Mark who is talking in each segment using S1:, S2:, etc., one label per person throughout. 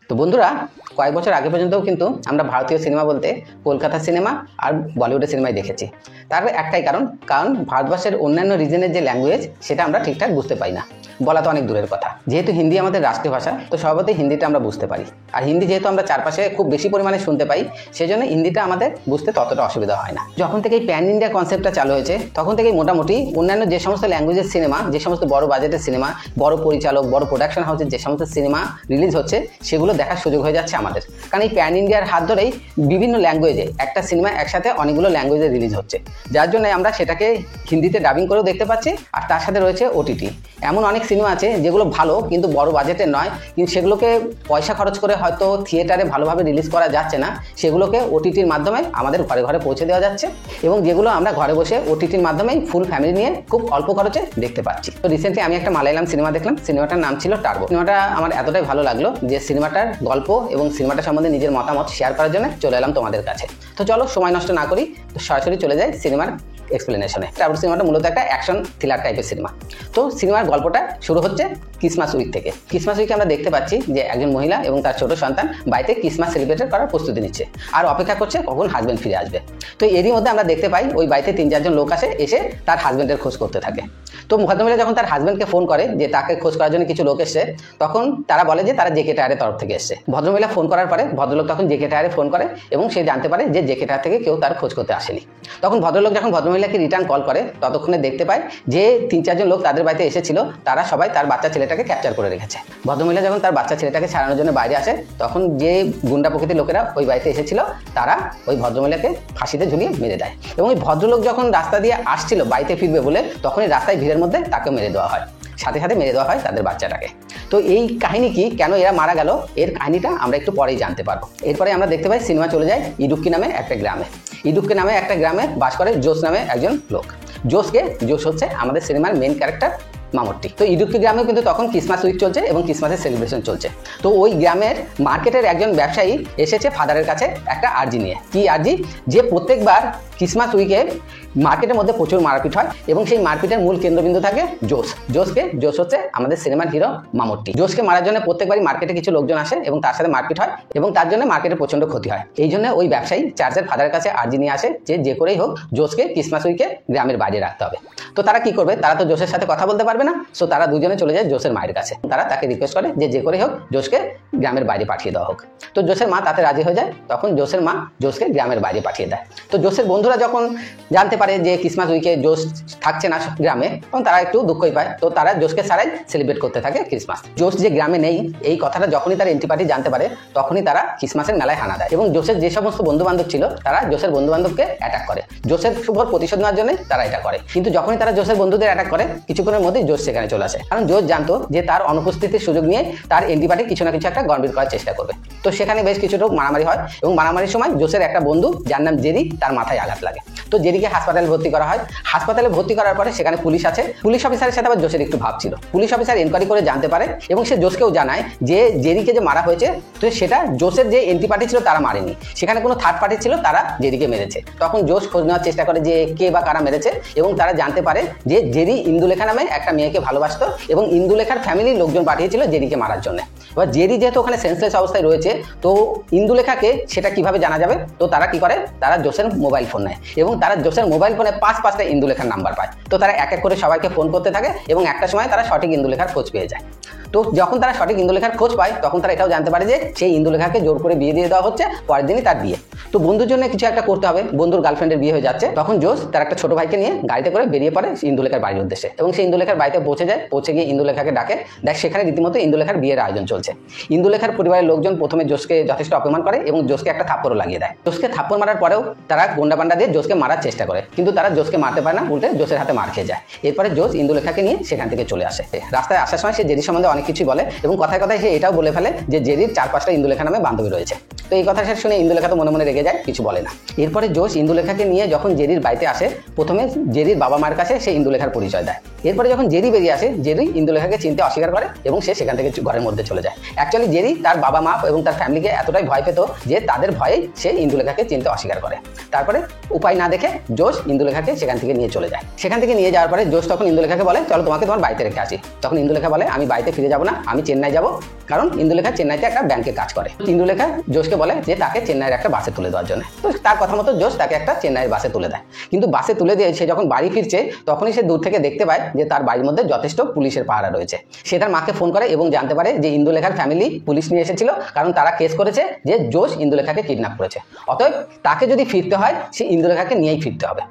S1: তো বন্ধুরা, কয়েক বছর আগে পর্যন্তও কিন্তু আমরা ভারতীয় সিনেমা বলতে কলকাতা সিনেমা আর বলিউডের সিনেমাই দেখেছি। তার একটাই কারণ ভারতবর্ষের অন্যান্য রিজনের যে ল্যাঙ্গুয়েজ সেটা আমরা ঠিকঠাক বুঝতে পাই না, বলা তো অনেক দূরের কথা। যেহেতু হিন্দি আমাদের রাষ্ট্রীয় ভাষা, তো স্বভাবতই হিন্দিটা আমরা বুঝতে পারি। আর হিন্দি যেহেতু আমরা চারপাশে খুব বেশি পরিমাণে শুনতে পাই, সেজন্য হিন্দিটা আমাদের বুঝতে ততটা অসুবিধা হয় না। যখন থেকে এই প্যান ইন্ডিয়া কনসেপ্টটা চালু হয়েছে, তখন থেকেই মোটামুটি অন্যান্য যে সমস্ত ল্যাঙ্গুয়েজের সিনেমা, যে সমস্ত বড় বাজেটের সিনেমা, বড় পরিচালক, বড় প্রোডাকশন হাউসের যে সমস্ত সিনেমা রিলিজ হচ্ছে, সেগুলো দেখার সুযোগ হয়ে যাচ্ছে আমাদের। কারণ এই প্যান ইন্ডিয়ার হাত ধরেই বিভিন্ন ল্যাঙ্গুয়েজে একটা সিনেমা একসাথে অনেকগুলো ল্যাঙ্গুয়েজে রিলিজ হচ্ছে, যার জন্য আমরা সেটাকে হিন্দিতে ডাবিং করেও দেখতে পাচ্ছি। আর তার সাথে রয়েছে ওটিটি। এমন অনেক সিনেমা আছে যেগুলো ভালো কিন্তু বড় বাজেটের নয়, কিন্তু সেগুলোকে পয়সা খরচ করে হয়তো থিয়েটারে ভালোভাবে রিলিজ করা যাচ্ছে না, সেগুলোকে ওটিটির মাধ্যমে আমাদের ঘরে ঘরে পৌঁছে দেওয়া যাচ্ছে, এবং যেগুলো আমরা ঘরে বসে ওটিটির মাধ্যমেই ফুল ফ্যামিলি নিয়ে খুব অল্প খরচে দেখতে পাচ্ছি। তো রিসেন্টলি আমি একটা মালায়ালাম সিনেমা দেখলাম, সিনেমাটার নাম ছিল টার্বো। সিনেমাটা আমার এতটাই ভালো লাগলো যে সিনেমাটার গল্প এবং সিনেমাটা সম্বন্ধে নিজের মতামত শেয়ার করার জন্য চলে এলাম তোমাদের কাছে। তো চলো সময় নষ্ট না করি, তো সরাসরি চলে যাই সিনেমার এক্সপ্লেনেশনে। টার্বো সিনেমাটা মূলত একটা অ্যাকশন থ্রিলার টাইপের সিনেমা। তো সিনেমার গল্পটা শুরু হচ্ছে ক্রিসমাস উইক থেকে। ক্রিসমাস উইকে আমরা দেখতে পাচ্ছি যে একজন মহিলা এবং তার ছোট সন্তান বাড়িতে ক্রিসমাস সেলিব্রেট করার প্রস্তুতি নিচ্ছে আর অপেক্ষা করছে কখন হাজব্যান্ড ফিরে আসবে। তো এরই মধ্যে আমরা দেখতে পাই ওই বাড়িতে 3-4 জন লোক আসে, এসে তার হাজব্যান্ডের খোঁজ করতে থাকে। তো ভদ্রমহিলা যখন তার হাজব্যান্ডকে ফোন করে যে তাকে খোঁজ করার জন্য কিছু লোক এসছে, তখন তারা বলে যে তারা জেকে টায়ারের তরফ থেকে এসছে। ভদ্রমহিলা ফোন করার পরে ভদ্রলোক তখন জেকে টায়ারে ফোন করে এবং সে জানতে পারে যে জেকে টায়ার থেকে কেউ তার খোঁজ করতে আসেনি। তখন ভদ্রলোক যখন ভদ্রমহিলাকে রিটার্ন কল করে, ততক্ষণে দেখতে পায় যে 3-4 জন লোক তাদের বাড়িতে এসেছিল, তারা সবাই তার বাচ্চা ছেলেটাকে ক্যাপচার করে রেখেছে। ভদ্রমহিলা যখন তার বাচ্চা ছেলেটাকে ছাড়ানোর জন্য বাইরে আসে, তখন যে গুন্ডা প্রকৃতির লোকেরা ওই বাড়িতে এসেছিল, তারা ওই ভদ্রমহিলাকে ফাঁসিতে ঝুলিয়ে মেরে দেয়। এবং ওই ভদ্রলোক যখন রাস্তা দিয়ে আসছিল বাড়িতে ফিরবে বলে, তখনই রাস্তায় ভিড়ের মধ্যে তাকে মেরে দেওয়া হয়, সাথে সাথে মেরে দেওয়া হয় তাদের বাচ্চাটাকে। তো এই কাহিনী কি, কেন এরা মারা গেল, এর কাহিনীটা আমরা একটু পরেই জানতে পারবো। এরপরে আমরা দেখতে পাই সিনেমা চলে যায় ইডুক্কি নামে একটা গ্রামে। ইডুক্কি নামে একটা গ্রামে বাস করে জোস নামে একজন লোক। জোস হচ্ছে আমাদের সিনেমার মেইন ক্যারেক্টার মামুট্টি। তো ইডুক্কি গ্রামে কিন্তু তখন ক্রিসমাস উইক চলছে এবং ক্রিসমাসের সেলিব্রেশন চলছে। তো ওই গ্রামের মার্কেটের একজন ব্যবসায়ী এসেছে ফাদারের কাছে একটা আর্জি নিয়ে। কি আর্জি? যে প্রত্যেকবার ক্রিসমাস উইকে মার্কেটের মধ্যে প্রচুর মারপিট হয় এবং সেই মারপিটের মূল কেন্দ্রবিন্দু থাকে জোস হচ্ছে আমাদের সিনেমার হিরো মামুট্টি। জোসকে মারার জন্য প্রত্যেকবারই মার্কেটে কিছু লোকজন আসে এবং তার সাথে মারপিট হয় এবং তার জন্য মার্কেটে প্রচন্ড ক্ষতি হয়। এই জন্য ওই ব্যবসায়ী চার্চের ফাদারের কাছে আর্জি নিয়ে আসে যে করেই হোক জোসকে ক্রিসমাস উইকে গ্রামের বাইরে রাখতে হবে। তো তারা কি করবে, তারা তো জোসের সাথে কথা বলতে পারবে না, সো তারা দুজনে চলে যায় জোসের মায়ের কাছে। তারা তাকে রিকোয়েস্ট করে যে করেই হোক জোসকে গ্রামের বাইরে পাঠিয়ে দেওয়া হোক। তো জোসের মা তাতে রাজি হয়ে যায়। তখন জোসের মা জোসকে গ্রামের বাইরে পাঠিয়ে দেয়। তো জোসের বন্ধুরা যখন জানতে পারে যে ক্রিসমাস উইকে জোস থাকছে না গ্রামে, তখন তারা একটু দুঃখই পায়। তো তারা জোসকে ছাড়াই সেলিব্রেট করতে থাকে ক্রিসমাস। জোস যে গ্রামে নেই, এই কথাটা যখনই তার এন্টি পার্টি জানতে পারে, তখনই তারা ক্রিসমাসের মেলায় হানা দেয় এবং জোসের যে সমস্ত বন্ধু বান্ধব ছিল, তারা জোসের বন্ধু বান্ধবকে অ্যাটাক করে। জোসের শুভ প্রতিশোধ নেওয়ার জন্য তারা এটা করে। কিন্তু যখনই তারা জোসের বন্ধুদের অ্যাটাক করে, কিছুক্ষণের মধ্যেই জোস সেখানে চলে আসে। কারণ জোস জানতো যে তার অনুপস্থিতির সুযোগ নিয়ে তার এন্টি পার্টি কিছু না কিছু একটা গড়বিড় করার চেষ্টা করবে। তো সেখানে বেশ কিছুটা মারামারি হয় এবং মারামারির সময় জোসের একটা বন্ধু যার নাম জেরি, তার মাথায় আঘাত লাগে। তো জেরিকে হাসপাতালে ভর্তি করা হয়। হাসপাতালে ভর্তি করার পরে সেখানে পুলিশ আছে। পুলিশ অফিসারের সাথে আবার জোসের একটু ভাব ছিল। পুলিশ অফিসার এনকোয়ারি করে জানতে পারে এবং সে জোসকেও জানায় যে জেরিকে যে মারা হয়েছে, তো সেটা জোসের যে এন্টি পার্টি ছিল তারা মারেনি, সেখানে কোনো থার্ড পার্টি ছিল, তারা জেরিকে মেরেছে। তখন জোস খোঁজ নেওয়ার চেষ্টা করে যে কে বা কারা মেরেছে এবং তারা জানতে পারে যে জেরি ইন্দুলেখা নামে একটা মেয়েকে ভালোবাসতো এবং ইন্দুলেখার ফ্যামিলির লোকজন পাঠিয়েছিল জেরিকে মারার জন্য। এবার জেরি যেহেতু ওখানে সেন্সলেস অবস্থায় রয়েছে, তো ইন্দুলেখাকে সেটা কিভাবে জানা যাবে, তো তারা কি করে, তারা জোসের মোবাইল ফোন নেয় এবং তারা জোসের মোবাইল ফোনে 5-5টা ইন্দুলেখার নাম্বার পায়। তো তারা এক এক করে সবাইকে ফোন করতে থাকে এবং একটা সময় তারা সঠিক ইন্দুলেখার খোঁজ পেয়ে যায়। তো যখন তারা সঠিক ইন্দুলেখার খোঁজ পায়, তখন তারা এটাও জানতে পারে যে সেই ইন্দুলেখাকে জোর করে বিয়ে দিয়ে দেওয়া হচ্ছে, পরের দিনই তার বিয়ে। তো বন্ধুর জন্য কিছু একটা করতে হবে, বন্ধুর গার্লফ্রেন্ডের বিয়ে হয়ে যাচ্ছে। তখন জোস তার একটা ছোট ভাইকে নিয়ে গাড়িতে করে বেরিয়ে পড়ে ইন্দুলেখার বাড়ির উদ্দেশ্যে এবং সেই ইন্দুলেখার বাড়িতে পৌঁছে যায়। পৌঁছে গিয়ে ইন্দুলেখাকে ডাকে, সেখানে রীতিমতো ইন্দুলেখার বিয়ের আয়োজন চলছে। ইন্দুলেখার পরিবারের লোকজন প্রথমে জোসকে যথেষ্ট অপমান করে এবং জোসকে একটা থাপ্পড়ও লাগিয়ে দেয়। জোসকে থাপ্পড় মারার পরেও তারা গুন্ডা পান্ডা দিয়ে জোসকে মারার চেষ্টা করে, কিন্তু তারা জোসকে মারতে পারে না, উল্টে জোসের হাতে মার খেয়ে যায়। এরপরে জোস ইন্দুলেখাকে নিয়ে সেখান থেকে চলে আসে। রাস্তায় আসার সময় সে জেরি সম্বন্ধে অনেক কিছুই বলে এবং কথায় কথায় সে এটাও বলে ফেলে যে জেরির 4-5টা ইন্দুলেখা নামে বান্ধবী রয়েছে। তো এই কথা শুনে ইন্দুলেখা তো মনে মনে রেগে যায়, কিছু বলে না। এরপরে জোস ইন্দুলেখাকে নিয়ে যখন জেরির বাড়িতে আসে, প্রথমে জেরির বাবা মার কাছে সে ইন্দুলেখার পরিচয় দেয়। এরপরে যখন জেরি বেরিয়ে আসে, জেরি ইন্দুলেখাকে চিনতে অস্বীকার করে এবং সে সেখান থেকে ঘরের মধ্যে চলে যায়। অ্যাকচুয়ালি জেরি তার বাবা মা এবং তার ফ্যামিলিকে এতটাই ভয় পেত যে তাদের ভয়েই সে ইন্দুলেখাকে চিনতে অস্বীকার করে। তারপরে উপায় না দেখে জোস ইন্দুলেখাকে সেখান থেকে নিয়ে চলে যায়। সেখান থেকে নিয়ে যাওয়ার পরে জোস তখন ইন্দুলেখাকে বলে, চলো তোমাকে তোমার বাড়িতে রেখে আসি। তখন ইন্দুলেখা বলে, আমি বাড়িতে ফিরে ফিরে যাব না, আমি চেন্নাই যাব, কারণ ইন্দুলেখা চেন্নাইতে একটা ব্যাংকে কাজ করে। ইন্দুলেখা জোসকে বলে যে তাকে চেন্নাইয়ের একটা বাসে তুলে দেওয়ার জন্য। তো তার কথা মতো জোস তাকে একটা চেন্নাইয়ের বাসে তুলে দেয়। কিন্তু বাসে তুলে দিয়ে সে যখন বাড়ি ফিরছে তখনই সে দূর থেকে দেখতে পায় যে তার বাড়ির মধ্যে যথেষ্ট পুলিশের পাহারা রয়েছে। সে তার মাকে ফোন করে এবং জানতে পারে যে ইন্দুলেখার ফ্যামিলি পুলিশ নিয়ে এসেছিল, কারণ তারা কেস করেছে যে জোস ইন্দুলেখাকে কিডন্যাপ করেছে। অতএব তাকে যদি ফিরতে হয় সে ইন্দুলেখাকে নিয়েই ফিরতে হবে।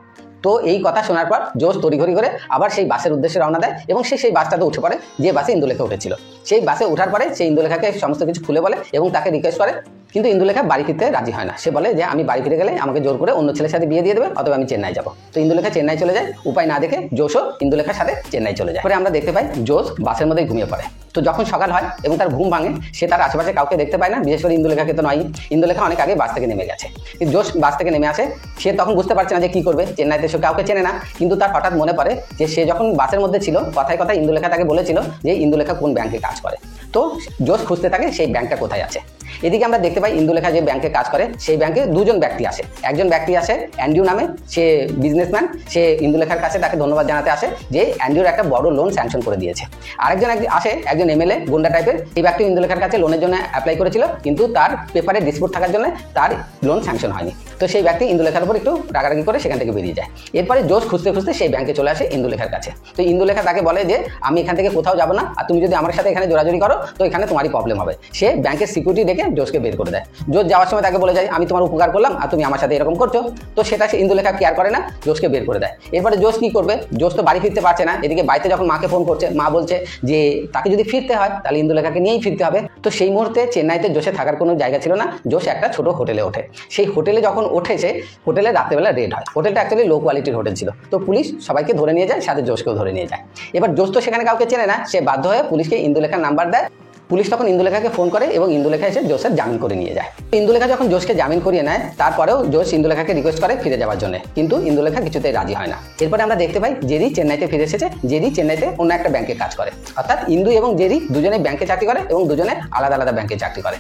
S1: তো এই কথা শোনার পর জোস তড়িঘড়ি করে আবার সেই বাসের উদ্দেশ্যে রওনা দেয় এবং সে সেই বাসটাতে উঠে পড়ে যে বাসে ইন্দুলেখা উঠেছিল। সেই বাসে ওঠার পরে সে ইন্দুলেখাকে সমস্ত কিছু খুলে বলে এবং তাকে রিকোয়েস্ট করে, কিন্তু ইন্দুলেখা বাড়ি ফিরতে রাজি হয় না। সে বলে যে আমি বাড়ি ফিরে গেলে আমাকে জোর করে অন্য ছেলের সাথে বিয়ে দিয়ে দেবে, অথবা আমি চেন্নাই যাব। তো ইন্দুলেখা চেন্নাই চলে যায়। উপায় না দেখে জোসও ইন্দুলেখার সাথে চেন্নাই চলে যায়। পরে আমরা দেখতে পাই জোস বাসের মধ্যে ঘুমিয়ে পড়ে। তো যখন সকাল হয় এবং তার ঘুম ভাঙে, সে তার আশেপাশে কাউকে দেখতে পায় না, বিশেষ করে ইন্দুলেখাকে তো নয়। ইন্দুলেখা অনেক আগে বাস থেকে নেমে গেছে। জোস বাস থেকে নেমে আসে, সে তখন বুঝতে পারছে না যে কী করবে। চেন্নাইতে সে কাউকে চেনে না, কিন্তু তার হঠাৎ মনে পড়ে যে সে যখন বাসের মধ্যে ছিল কথায় কথায় ইন্দুলেখা তাকে বলেছিল যে ইন্দুলেখা কোন ব্যাংকে কাজ করে। তো জোস খুঁজতে থাকে সেই ব্যাংকটা কোথায় আছে। এদিকে আমরা দেখতে পাই ইন্দুলেখা যে ব্যাংকে কাজ করে সেই ব্যাংকে দুজন ব্যক্তি আসে। একজন ব্যক্তি আসে অ্যান্ড্রু নামে, সে বিজনেসম্যান। সে ইন্দুলেখার কাছে তাকে ধন্যবাদ জানাতে আসে যে অ্যান্ড্রুর একটা বড় লোন স্যাংশন করে দিয়েছে। আরেকজন আসে একজন এমএলএ গুন্ডা টাইপের। এই ব্যক্তি ইন্দুলেখার কাছে লোনের জন্য অ্যাপ্লাই করেছিল, কিন্তু তার পেপারে ডিসপুট থাকার জন্য তার লোন স্যাংশন হয়নি। তো সেই ব্যক্তি ইন্দুলেখার উপর একটু রাগারাগি করে সেখান থেকে বেরিয়ে যায়। এরপরে জোস খুঁজতে খুঁজতে সেই ব্যাংকে চলে আসে ইন্দুলেখার কাছে। তো ইন্দুলেখা তাকে বলে যে আমি এখান থেকে কোথাও যাবো না, আর তুমি যদি আমার সাথে এখানে জোরাজুরি করো তো এখানে তোমারই প্রবলেম হবে। সে ব্যাংকের সিকিউরিটি দেখে জোসকে বের করে দেয়। জোস যাওয়ার সময় তাকে বলে যায় আমি তোমার উপকার করলাম আর তুমি আমার সাথে এরকম করছো। তো সেটা সে ইন্দুলেখা কেয়ার করে না, জোসকে বের করে দেয়। এরপরে জোস কি করবে? জোস তো বাড়ি ফিরতে পারছে না। এদিকে বাড়িতে যখন মাকে ফোন করছে, মা বলছে যে তাকে যদি ফিরতে হয় তাহলে ইন্দুলেখাকে নিয়েই ফিরতে হবে। তো সেই মুহূর্তে চেন্নাইতে জোসে থাকার কোনো জায়গা ছিল না। জোস একটা ছোট হোটেলে ওঠে। সেই হোটেলে যখন ওঠেছে, হোটেলে রাত্রেবেলা রেড হয়। হোটেলটা অ্যাকচুয়ালি লো কোয়ালিটির হোটেল ছিল। তো পুলিশ সবাইকে ধরে নিয়ে যায়, সাথে জোসকেও ধরে নিয়ে যায়। এবার জোস তো সেখানে কাউকে চেনে না, সে বাধ্য হয়ে পুলিশকে ইন্দুলেখার নাম্বার দেয়। পুলিশ তখন ইন্দুলেখাকে ফোন করে এবং ইন্দুলেখা এসে জোসের জামিন করে নিয়ে যায়। ইন্দুলেখা যখন জোসকে জামিন করিয়ে নেয়, তারপরেও জোস ইন্দুলেখাকে রিকোয়েস্ট করে ফিরে যাওয়ার জন্য, কিন্তু ইন্দুলেখা কিছুতেই রাজি হয় না। এরপরে আমরা দেখতে পাই জেরি চেন্নাইতে ফিরে এসেছে। জেরি চেন্নাইতে অন্য একটা ব্যাংকে কাজ করে, অর্থাৎ ইন্দু এবং জেরি দুজনে ব্যাংকে চাকরি করে এবং দুজনে আলাদা আলাদা ব্যাংকে চাকরি করে।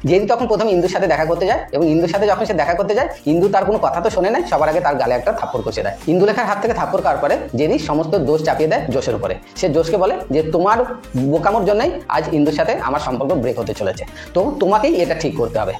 S1: জেরি তখন প্রথমে ইন্দুর সাথে দেখা করতে যায় এবং ইন্দুর সাথে যখন সে দেখা করতে যায়, ইন্দু তার কোনো কথা তো শোনে না, সবার আগে তার গালে একটা থাপ্পড় কষে দেয়। ইন্দুলেখার হাত থেকে থাপ্পড় খাওয়ার পরে জেরি সমস্ত দোষ চাপিয়ে দেয় জোসের উপরে। সে জোসকে বলে যে তোমার বোকামোর জন্যই আজ ইন্দুর সাথে আমার সম্পর্ক ব্রেক হতে চলেছে, তো তোমাকেই এটা ঠিক করতে হবে।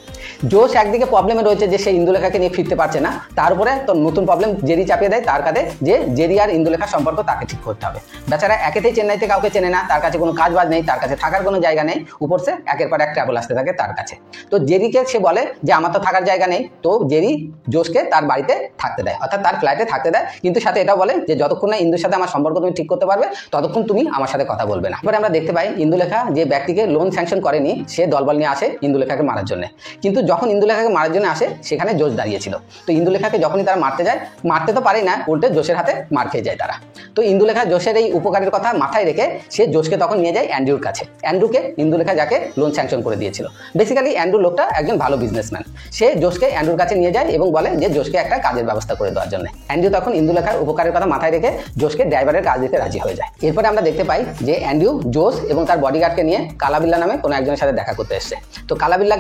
S1: জোস একদিকে প্রবলেমে রয়েছে যে সে ইন্দুলেখাকে নিয়ে ফিরতে পারছে না, তার উপরে তো নতুন প্রবলেম জেরি চাপিয়ে দেয় তার কাছে যে জেরি আর ইন্দুলেখার সম্পর্ক তাকে ঠিক করতে হবে। বেচারা একেতেই চেন্নাইতে কাউকে চেনে না, তার কাছে কোনো কাজ বাজ নেই, তার কাছে থাকার কোনো জায়গা নেই, উপর সে একের পর এক ট্রাভেল আসতে থাকে তার কাছে। তো জেরিকে সে বলে যে আমার তো থাকার জায়গা নেই। তো জেরি জোসকে তার বাড়িতে থাকতে দেয়, অর্থাৎ তার ফ্ল্যাটে থাকতে দেয়, কিন্তু সাথে এটা বলে যে যতক্ষণ না ইন্দুর সাথে আমার সম্পর্ক তুমি ঠিক করতে পারবে ততক্ষণ তুমি আমার সাথে কথা বলবে না। এরপরে আমরা দেখতে পাই ইন্দুলেখা যে ব্যক্তিকে লোন স্যাংশন করেনি সে দলবল নিয়ে আসে ইন্দুলেখাকে মারার জন্য। কিন্তু যখন ইন্দুলেখাকে মারার জন্য আসে সেখানে জোস দাঁড়িয়েছিল। তো ইন্দুলেখাকে যখনই তারা মারতে যায়, মারতে তো পারেই না, উল্টে জোসের হাতে মার খেয়ে যায় তারা। তো ইন্দুলেখা জোসের এই উপকারের কথা মাথায় রেখে সে জোসকে তখন নিয়ে যায় অ্যান্ড্রুর কাছে। অ্যান্ড্রুকে ইন্দুলেখা যাকে লোন স্যাংশন করে দিয়েছিল। বেসিক্যালি অ্যান্ড্রু লোকটা একজন ভালো বিজনেসম্যান। সে জোসকে অ্যান্ড্রুর কাছে নিয়ে যায় এবং বলে যে জোসকে একটা কাজের ব্যবস্থা করে দেওয়ার জন্য। অ্যান্ড্রু তখন ইন্দুলেখার উপকারের কথা মাথায় রেখে জোসকে ড্রাইভারের কাজ দিতে রাজি হয়ে যায়। এরপরে আমরা দেখতে পাই যে অ্যান্ড্রু জোস এবং তার বডিগার্ডকে নিয়ে কালাবিল্লা নামে কোনো একজনের সাথে দেখা করতে এসছে। তো কালাবিল্লা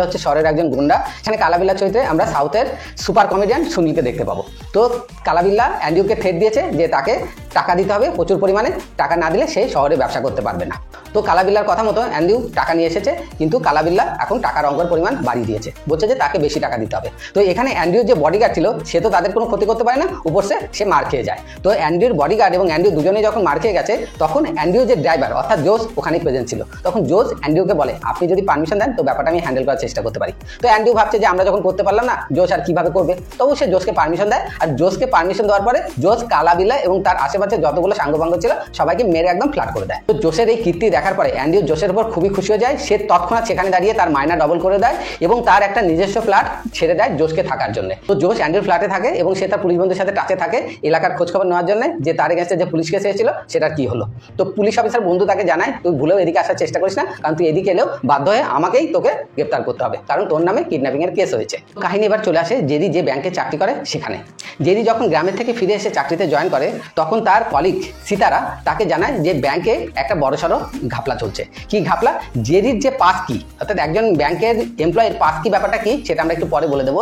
S1: হচ্ছে শহরের একজন গুন্ডা। এখানে কালাবিল্লা চরিত্রে আমরা সাউথের সুপার কমেডিয়ান সুনীলকে দেখতে পাবো। তো কালাবিল্লা অ্যান্ড্রুকে থ্রেট দিয়েছে যে তাকে টাকা দিতে হবে প্রচুর পরিমাণে, টাকা না দিলে সে শহরে ব্যবসা করতে পারবে না। তো কালাবিল্লার কথা মতো অ্যান্ড্রু টাকা নিয়ে এসেছে, কিন্তু কালাবিল্লা এখন টাকার অঙ্কের পরিমাণ বাড়িয়ে দিয়েছে, বলছে যে তাকে বেশি টাকা দিতে হবে। তো এখানে অ্যান্ড্রুর যে বডিগার্ড ছিল সে তো তাদের কোনো ক্ষতি করতে পারে না, উপর সে মার খেয়ে যায়। তো অ্যান্ড্রুর বডিগার্ড এবং অ্যান্ড্রু দুজনেই যখন মার খেয়ে গেছে, তখন অ্যান্ড্রু যে ড্রাইভার অর্থাৎ জোস ওখানেই প্রেজেন্ট ছিল। তখন জোস অ্যান্ড্রুকে বলে আপনি যদি পারমিশন দেন তো ব্যাপারটা আমি হ্যান্ডেল করার চেষ্টা করতে পারি। তো অ্যান্ড্রু ভাবছে যে আমরা যখন করতে পারলাম না, জোস আর কিভাবে করবে। তবু সে জোসকে পারমিশন দেয়, আর জোসকে পারমিশন দেওয়ার পরে জোস কালাবিল্লা এবং তার আশেপাশে যতগুলো সাঙ্গপাঙ্গ ছিল সবাইকে মেরে একদম ফ্ল্যাট করে দেয়। তো জোসের এই কীর্তি দেখার পরে অ্যান্ড্রু জোসের উপর খুবই খুশি হয়ে যায়। সে তৎক্ষণাৎ সেখানে দাঁড়িয়ে তার মাইনা ডবল করে দেয় এবং তার একটা নিজস্ব ফ্ল্যাট ছেড়ে দেয় জোসকে থাকার জন্য। তো জোস অ্যান্ড্রুর ফ্ল্যাটে থাকে এবং সে তার পুলিশ বন্ধুর সাথে টাচে থাকে এলাকার খোঁজখবর নেওয়ার জন্য যে তার এগেন্সটে যে পুলিশ কেস এসেছিল সেটার কি হলো। তো পুলিশ অফিসার বন্ধু তাকে জানায় তুই ভুলেও এদিকে আসার চেষ্টা করিস না, কারণ তুই এদিকে এলেও বাধ্য হয়ে আমাকেই তোকে গ্রেপ্তার করতে হবে, কারণ তোর নামে কিডন্যাপিংয়ের কেস হয়েছে। কাহিনী এবার চলে আসে জেরি যে ব্যাংকে চাকরি করে সেখানে। জেরি যখন গ্রামের থেকে ফিরে এসে চাকরিতে জয়েন করে তখন তার কলিগ সীতারা তাকে জানায় যে ব্যাংকে একটা বড়সড় ঘাপলা চলছে। কি ঘাপলা? জেরির যে পাস কি, অর্থাৎ একজন ব্যাংকের এমপ্লয়ের পাস কি ব্যাপারটা কি সেটা আমরা একটু পরে বলে দেবো।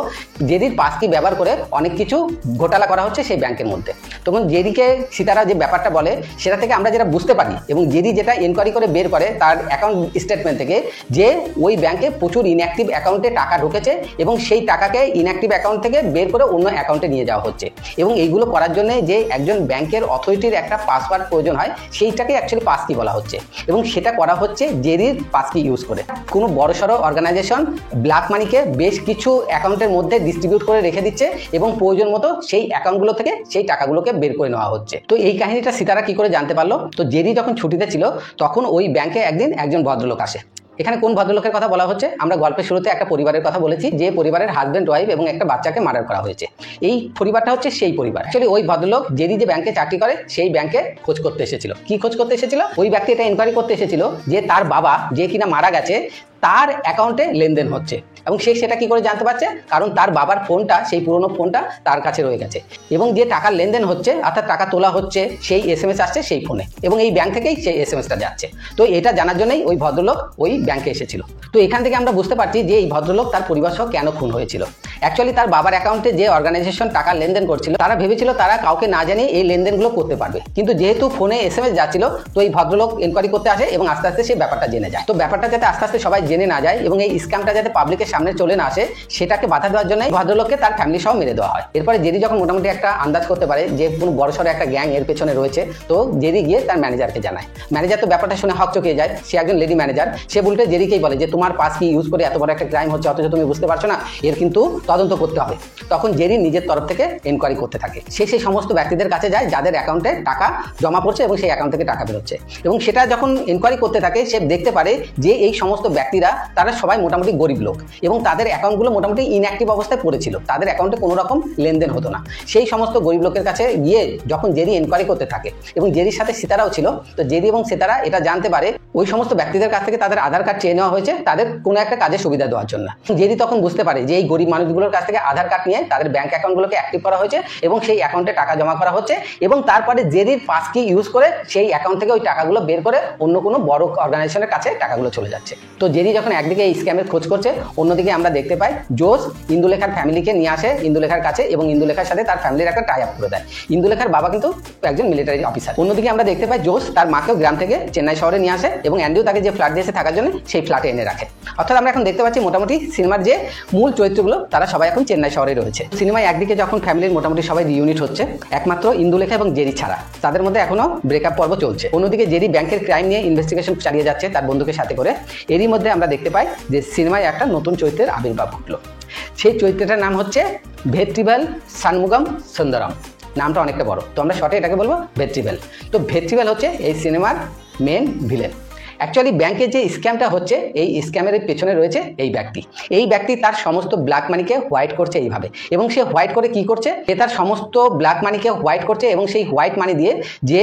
S1: জেরির পাস কি ব্যবহার করে অনেক কিছু ঘোটালা করা হচ্ছে সেই ব্যাংকের মধ্যে। তখন জেরিকে সীতারা যে ব্যাপারটা বলে সেটা থেকে আমরা যেটা বুঝতে পারি এবং জেরি যেটা এনকোয়ারি করে বের করে তার অ্যাকাউন্ট স্টেটমেন্ট থেকে, যে ওই ব্যাংকে প্রচুর ইনঅ্যাক্টিভ অ্যাকাউন্টে টাকা ঢুকেছে এবং সেই টাকাকে ইনঅ্যাক্টিভ অ্যাকাউন্ট থেকে বের করে অন্য অ্যাকাউন্টে নিয়ে যাওয়া হচ্ছে। এবং এইগুলো করার জন্য যে একজন ব্যাংকের অথরিটির একটা পাসওয়ার্ড প্রয়োজন হয়, সেইটাকে অ্যাকচুয়ালি পাসকি বলা হচ্ছে এবং সেটা করা হচ্ছে জেরির পাসকি ইউজ করে। কোনো বড়সড় অর্গানাইজেশন ব্ল্যাক মানিকে বেশ কিছু অ্যাকাউন্টের মধ্যে ডিস্ট্রিবিউট করে রেখে দিচ্ছে এবং প্রয়োজন মতো সেই অ্যাকাউন্টগুলো থেকে সেই টাকাগুলোকে বের করে নেওয়া হচ্ছে। তো এই কাহিনীটা সীতারা কি করে জানতে পারলো? তো জেরি যখন ছুটিতে ছিল তখন ওই ব্যাংকে একদিন একজন ভদ্রলোক আসে। এখানে কোন ভদ্রলোকের কথা বলা হচ্ছে? আমরা গল্পের শুরুতে একটা পরিবারের কথা বলেছি, যে পরিবারের হাজব্যান্ড ওয়াইফ এবং একটা বাচ্চাকে মার্ডার করা হয়েছে। এই পরিবারটা হচ্ছে সেই পরিবার। অ্যাকচুয়ালি ওই ভদ্রলোক জেরি যে ব্যাংকে চাকরি করে সেই ব্যাংকে খোঁজ করতে এসেছিল। কি খোঁজ করতে এসেছিল? ওই ব্যক্তি এটা ইনকোয়ারি করতে এসেছিল যে তার বাবা যে কিনা মারা গেছে তার অ্যাকাউন্টে লেনদেন হচ্ছে এবং সে সেটা কি করে জানতে পারছে? কারণ তার বাবার ফোনটা, সেই পুরনো ফোনটা তার কাছে রয়ে গেছে এবং যে টাকার লেনদেন হচ্ছে অর্থাৎ টাকা তোলা হচ্ছে সেই SMS আসছে সেই ফোনে এবং এই ব্যাংক থেকেই সেই SMSটা যাচ্ছে। তো এটা জানার জন্যই ওই ভদ্রলোক ওই ব্যাংকে এসেছিল। তো এখান থেকে আমরা বুঝতে পারছি যে এই ভদ্রলোক তার পরিবার সহ কেন খুন হয়েছিল। অ্যাকচুয়ালি তার বাবার অ্যাকাউন্টে যে অর্গানাইজেশন টাকা লেনদেন করছিল তারা ভেবেছিল তারা কাউকে না জানিয়ে এই লেনদেনগুলো করতে পারবে, কিন্তু যেহেতু ফোনে SMS যাচ্ছিল তো এই ভদ্রলোক এনকোয়ারি করতে আসে এবং আস্তে আস্তে সেই ব্যাপারটা জেনে যায়। তো ব্যাপারটা যাতে আস্তে আস্তে সবাই জেনে না যায় এবং এই স্ক্যামটা যাতে পাবলিকের সামনে চলে না আসে সেটাকে বাধা দেওয়ার জন্য ভদ্রলোককে তার ফ্যামিলি সহ মেরে দেওয়া হয়। এরপরে জেরি যখন মোটামুটি একটা আন্দাজ করতে পারে যে কোনো বড়সড় একটা গ্যাং এর পেছনে রয়েছে, তো জেরি গিয়ে তার ম্যানেজারকে জানায়। ম্যানেজার তো ব্যাপারটা শুনে হকচকিয়ে যায়, সে একজন লেডি ম্যানেজার। সে উল্টে জেরিকেই বলে যে তোমার পাস কি ইউজ করে এত বড় একটা ক্রাইম হচ্ছে অথচ তুমি বুঝতে পারছো না, এর কিন্তু তদন্ত করতে হবে। তখন জেরি নিজের তরফ থেকে এনকোয়ারি করতে থাকে। সে সেই সমস্ত ব্যক্তিদের কাছে যায় যাদের অ্যাকাউন্টে টাকা জমা পড়ছে এবং সেই অ্যাকাউন্ট থেকে টাকা বেরোচ্ছে এবং সেটা যখন এনকোয়ারি করতে থাকে সে দেখতে পারে যে এই সমস্ত ব্যক্তিরা তারা সবাই মোটামুটি গরিব লোক এবং তাদের অ্যাকাউন্টগুলো মোটামুটি ইনঅ্যাক্টিভ অবস্থায় পড়েছিল, তাদের অ্যাকাউন্টে কোনো রকম লেনদেন হতো না। সেই সমস্ত গরিব লোকের কাছে গিয়ে যখন জেরি এনকোয়ারি করতে থাকে এবং জেরির সাথে সীতারাও ছিল, তো জেরি এবং সীতারা এটা জানতে পারে ওই সমস্ত ব্যক্তিদের কাছ থেকে তাদের আধার কার্ড চেয়ে নেওয়া হয়েছে তাদের কোনো একটা কাজে সুবিধা দেওয়ার জন্য। জেরি তখন বুঝতে পারে যে এই গরিব মানুষগুলোর কাছ থেকে আধার কার্ড নিয়ে তাদের ব্যাংক অ্যাকাউন্টগুলোকে অ্যাক্টিভ করা হয়েছে এবং সেই অ্যাকাউন্টে টাকা জমা করা হচ্ছে এবং তারপরে জেরির পাস কি ইউজ করে সেই অ্যাকাউন্ট থেকে ওই টাকাগুলো বের করে অন্য কোনো বড় অর্গানাইজেশনের কাছে টাকাগুলো চলে যাচ্ছে। তো জেরি যখন একদিকে এই স্ক্যামের খোঁজ করছে, অন্যদিকে আমরা দেখতে পাই জোস ইন্দুলেখার ফ্যামিলিকে নিয়ে আসে ইন্দুলেখার কাছে এবং ইন্দুলেখার সাথে তার ফ্যামিলির একটা টাই আপ করে দেয়। ইন্দুলেখার বাবা কিন্তু একজন মিলিটারি অফিসার। অন্যদিকে আমরা দেখতে পাই জোস তার মাকেও গ্রাম থেকে চেন্নাই শহরে নিয়ে আসে এবং অ্যান্ড্রিউ তাকে যে ফ্ল্যাট দিয়েছে থাকার জন্য সেই ফ্ল্যাটে এনে রাখে। অর্থাৎ আমরা এখন দেখতে পাচ্ছি মোটামুটি সিনেমার যে মূল চরিত্রগুলো তারা সবাই এখন চেন্নাই শহরে রয়েছে। সিনেমায় একদিকে যখন ফ্যামিলির মোটামুটি সবাই রিউনিট হচ্ছে, একমাত্র ইন্দুলেখা এবং জেরি ছাড়া, তাদের মধ্যে এখনো ব্রেকআপ পর্ব চলছে। অন্যদিকে জেরি ব্যাংকের ক্রাইম নিয়ে ইনভেস্টিগেশন চালিয়ে যাচ্ছে তার বন্ধুকে সাথে করে। এরই মধ্যে আমরা দেখতে পাই যে সিনেমায় একটা নতুন চরিত্রের আবির্ভাব ঘটলো। সেই চরিত্রটার নাম হচ্ছে ভেট্রিভেল শানমুগম সুন্দরম। নামটা অনেকটা বড়, তো আমরা শর্টে এটাকে বলবো ভেট্রিভেল। তো ভেট্রিভেল হচ্ছে এই সিনেমার মেন ভিলেন। অ্যাকচুয়ালি ব্যাংকে যে স্ক্যামটা হচ্ছে এই স্ক্যামের পেছনে রয়েছে এই ব্যক্তি তার সমস্ত ব্ল্যাক মানিকে হোয়াইট করছে এইভাবে এবং সে হোয়াইট করে কি করছে, সে তার সমস্ত ব্ল্যাক মানিকে হোয়াইট করছে এবং সেই হোয়াইট মানি দিয়ে যে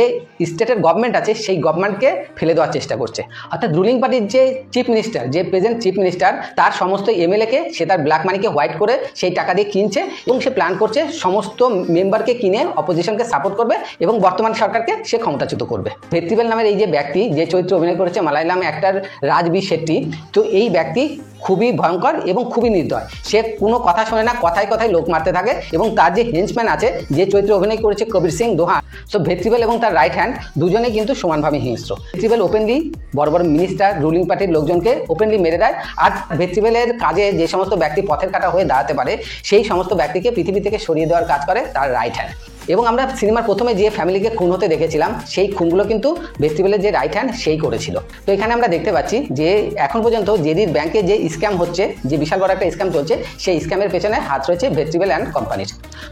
S1: স্টেটের গভর্নমেন্ট আছে সেই গভর্নমেন্টকে ফেলে দেওয়ার চেষ্টা করছে। অর্থাৎ রুলিং পার্টির যে চিফ মিনিস্টার, যে প্রেজেন্ট চিফ মিনিস্টার, তার সমস্ত MLA-কে সে তার ব্ল্যাক মানিকে হোয়াইট করে সেই টাকা দিয়ে কিনছে এবং সে প্ল্যান করছে সমস্ত মেম্বারকে কিনে অপোজিশনকে সাপোর্ট করবে এবং বর্তমান সরকারকে সে ক্ষমতাচ্যুত করবে। ভেট্রিভেল নামের এই যে ব্যক্তি যে চরিত্র অভিনয় করেছে মালায়ালাম অ্যাক্টর রাজবীর শেট্টি, তো এই ব্যক্তি খুবই ভয়ঙ্কর এবং খুবই নির্দয়। সে কোনো কথা শোনে না, কথায় কথায় লোক মারতে থাকে এবং তার যে হেঞ্চম্যান আছে যে চরিত্রে অভিনয় করেছে কবির সিং দোহা, সো ভেট্রিভেল এবং তার রাইট হ্যান্ড দুজনেই কিন্তু সমানভাবে হিংস্র। ভেট্রিভেল ওপেনলি বড় বড় মিনিস্টার, রুলিং পার্টির লোকজনকে ওপেনলি মেরে দেয়। আর ভেট্রিভেলের কাজে যে সমস্ত ব্যক্তি পথের কাটা হয়ে দাঁড়াতে পারে সেই সমস্ত ব্যক্তিকে পৃথিবী থেকে সরিয়ে দেওয়ার কাজ করে তার রাইট হ্যান্ড। এবং আমরা সিনেমার প্রথমে যে ফ্যামিলিকে খুন হতে দেখেছিলাম সেই খুনগুলো কিন্তু ভেট্রিভেলের যে রাইট হ্যান্ড সেই করেছিল। তো এখানে আমরা দেখতে পাচ্ছি যে এখন পর্যন্ত জেরির ব্যাংকে যে স্ক্যাম হচ্ছে, যে বিশাল বড় একটা স্ক্যাম চলছে, সেই স্ক্যামের পেছনে হাত রয়েছে ভেট্রিভেল অ্যান্ড কোম্পানির।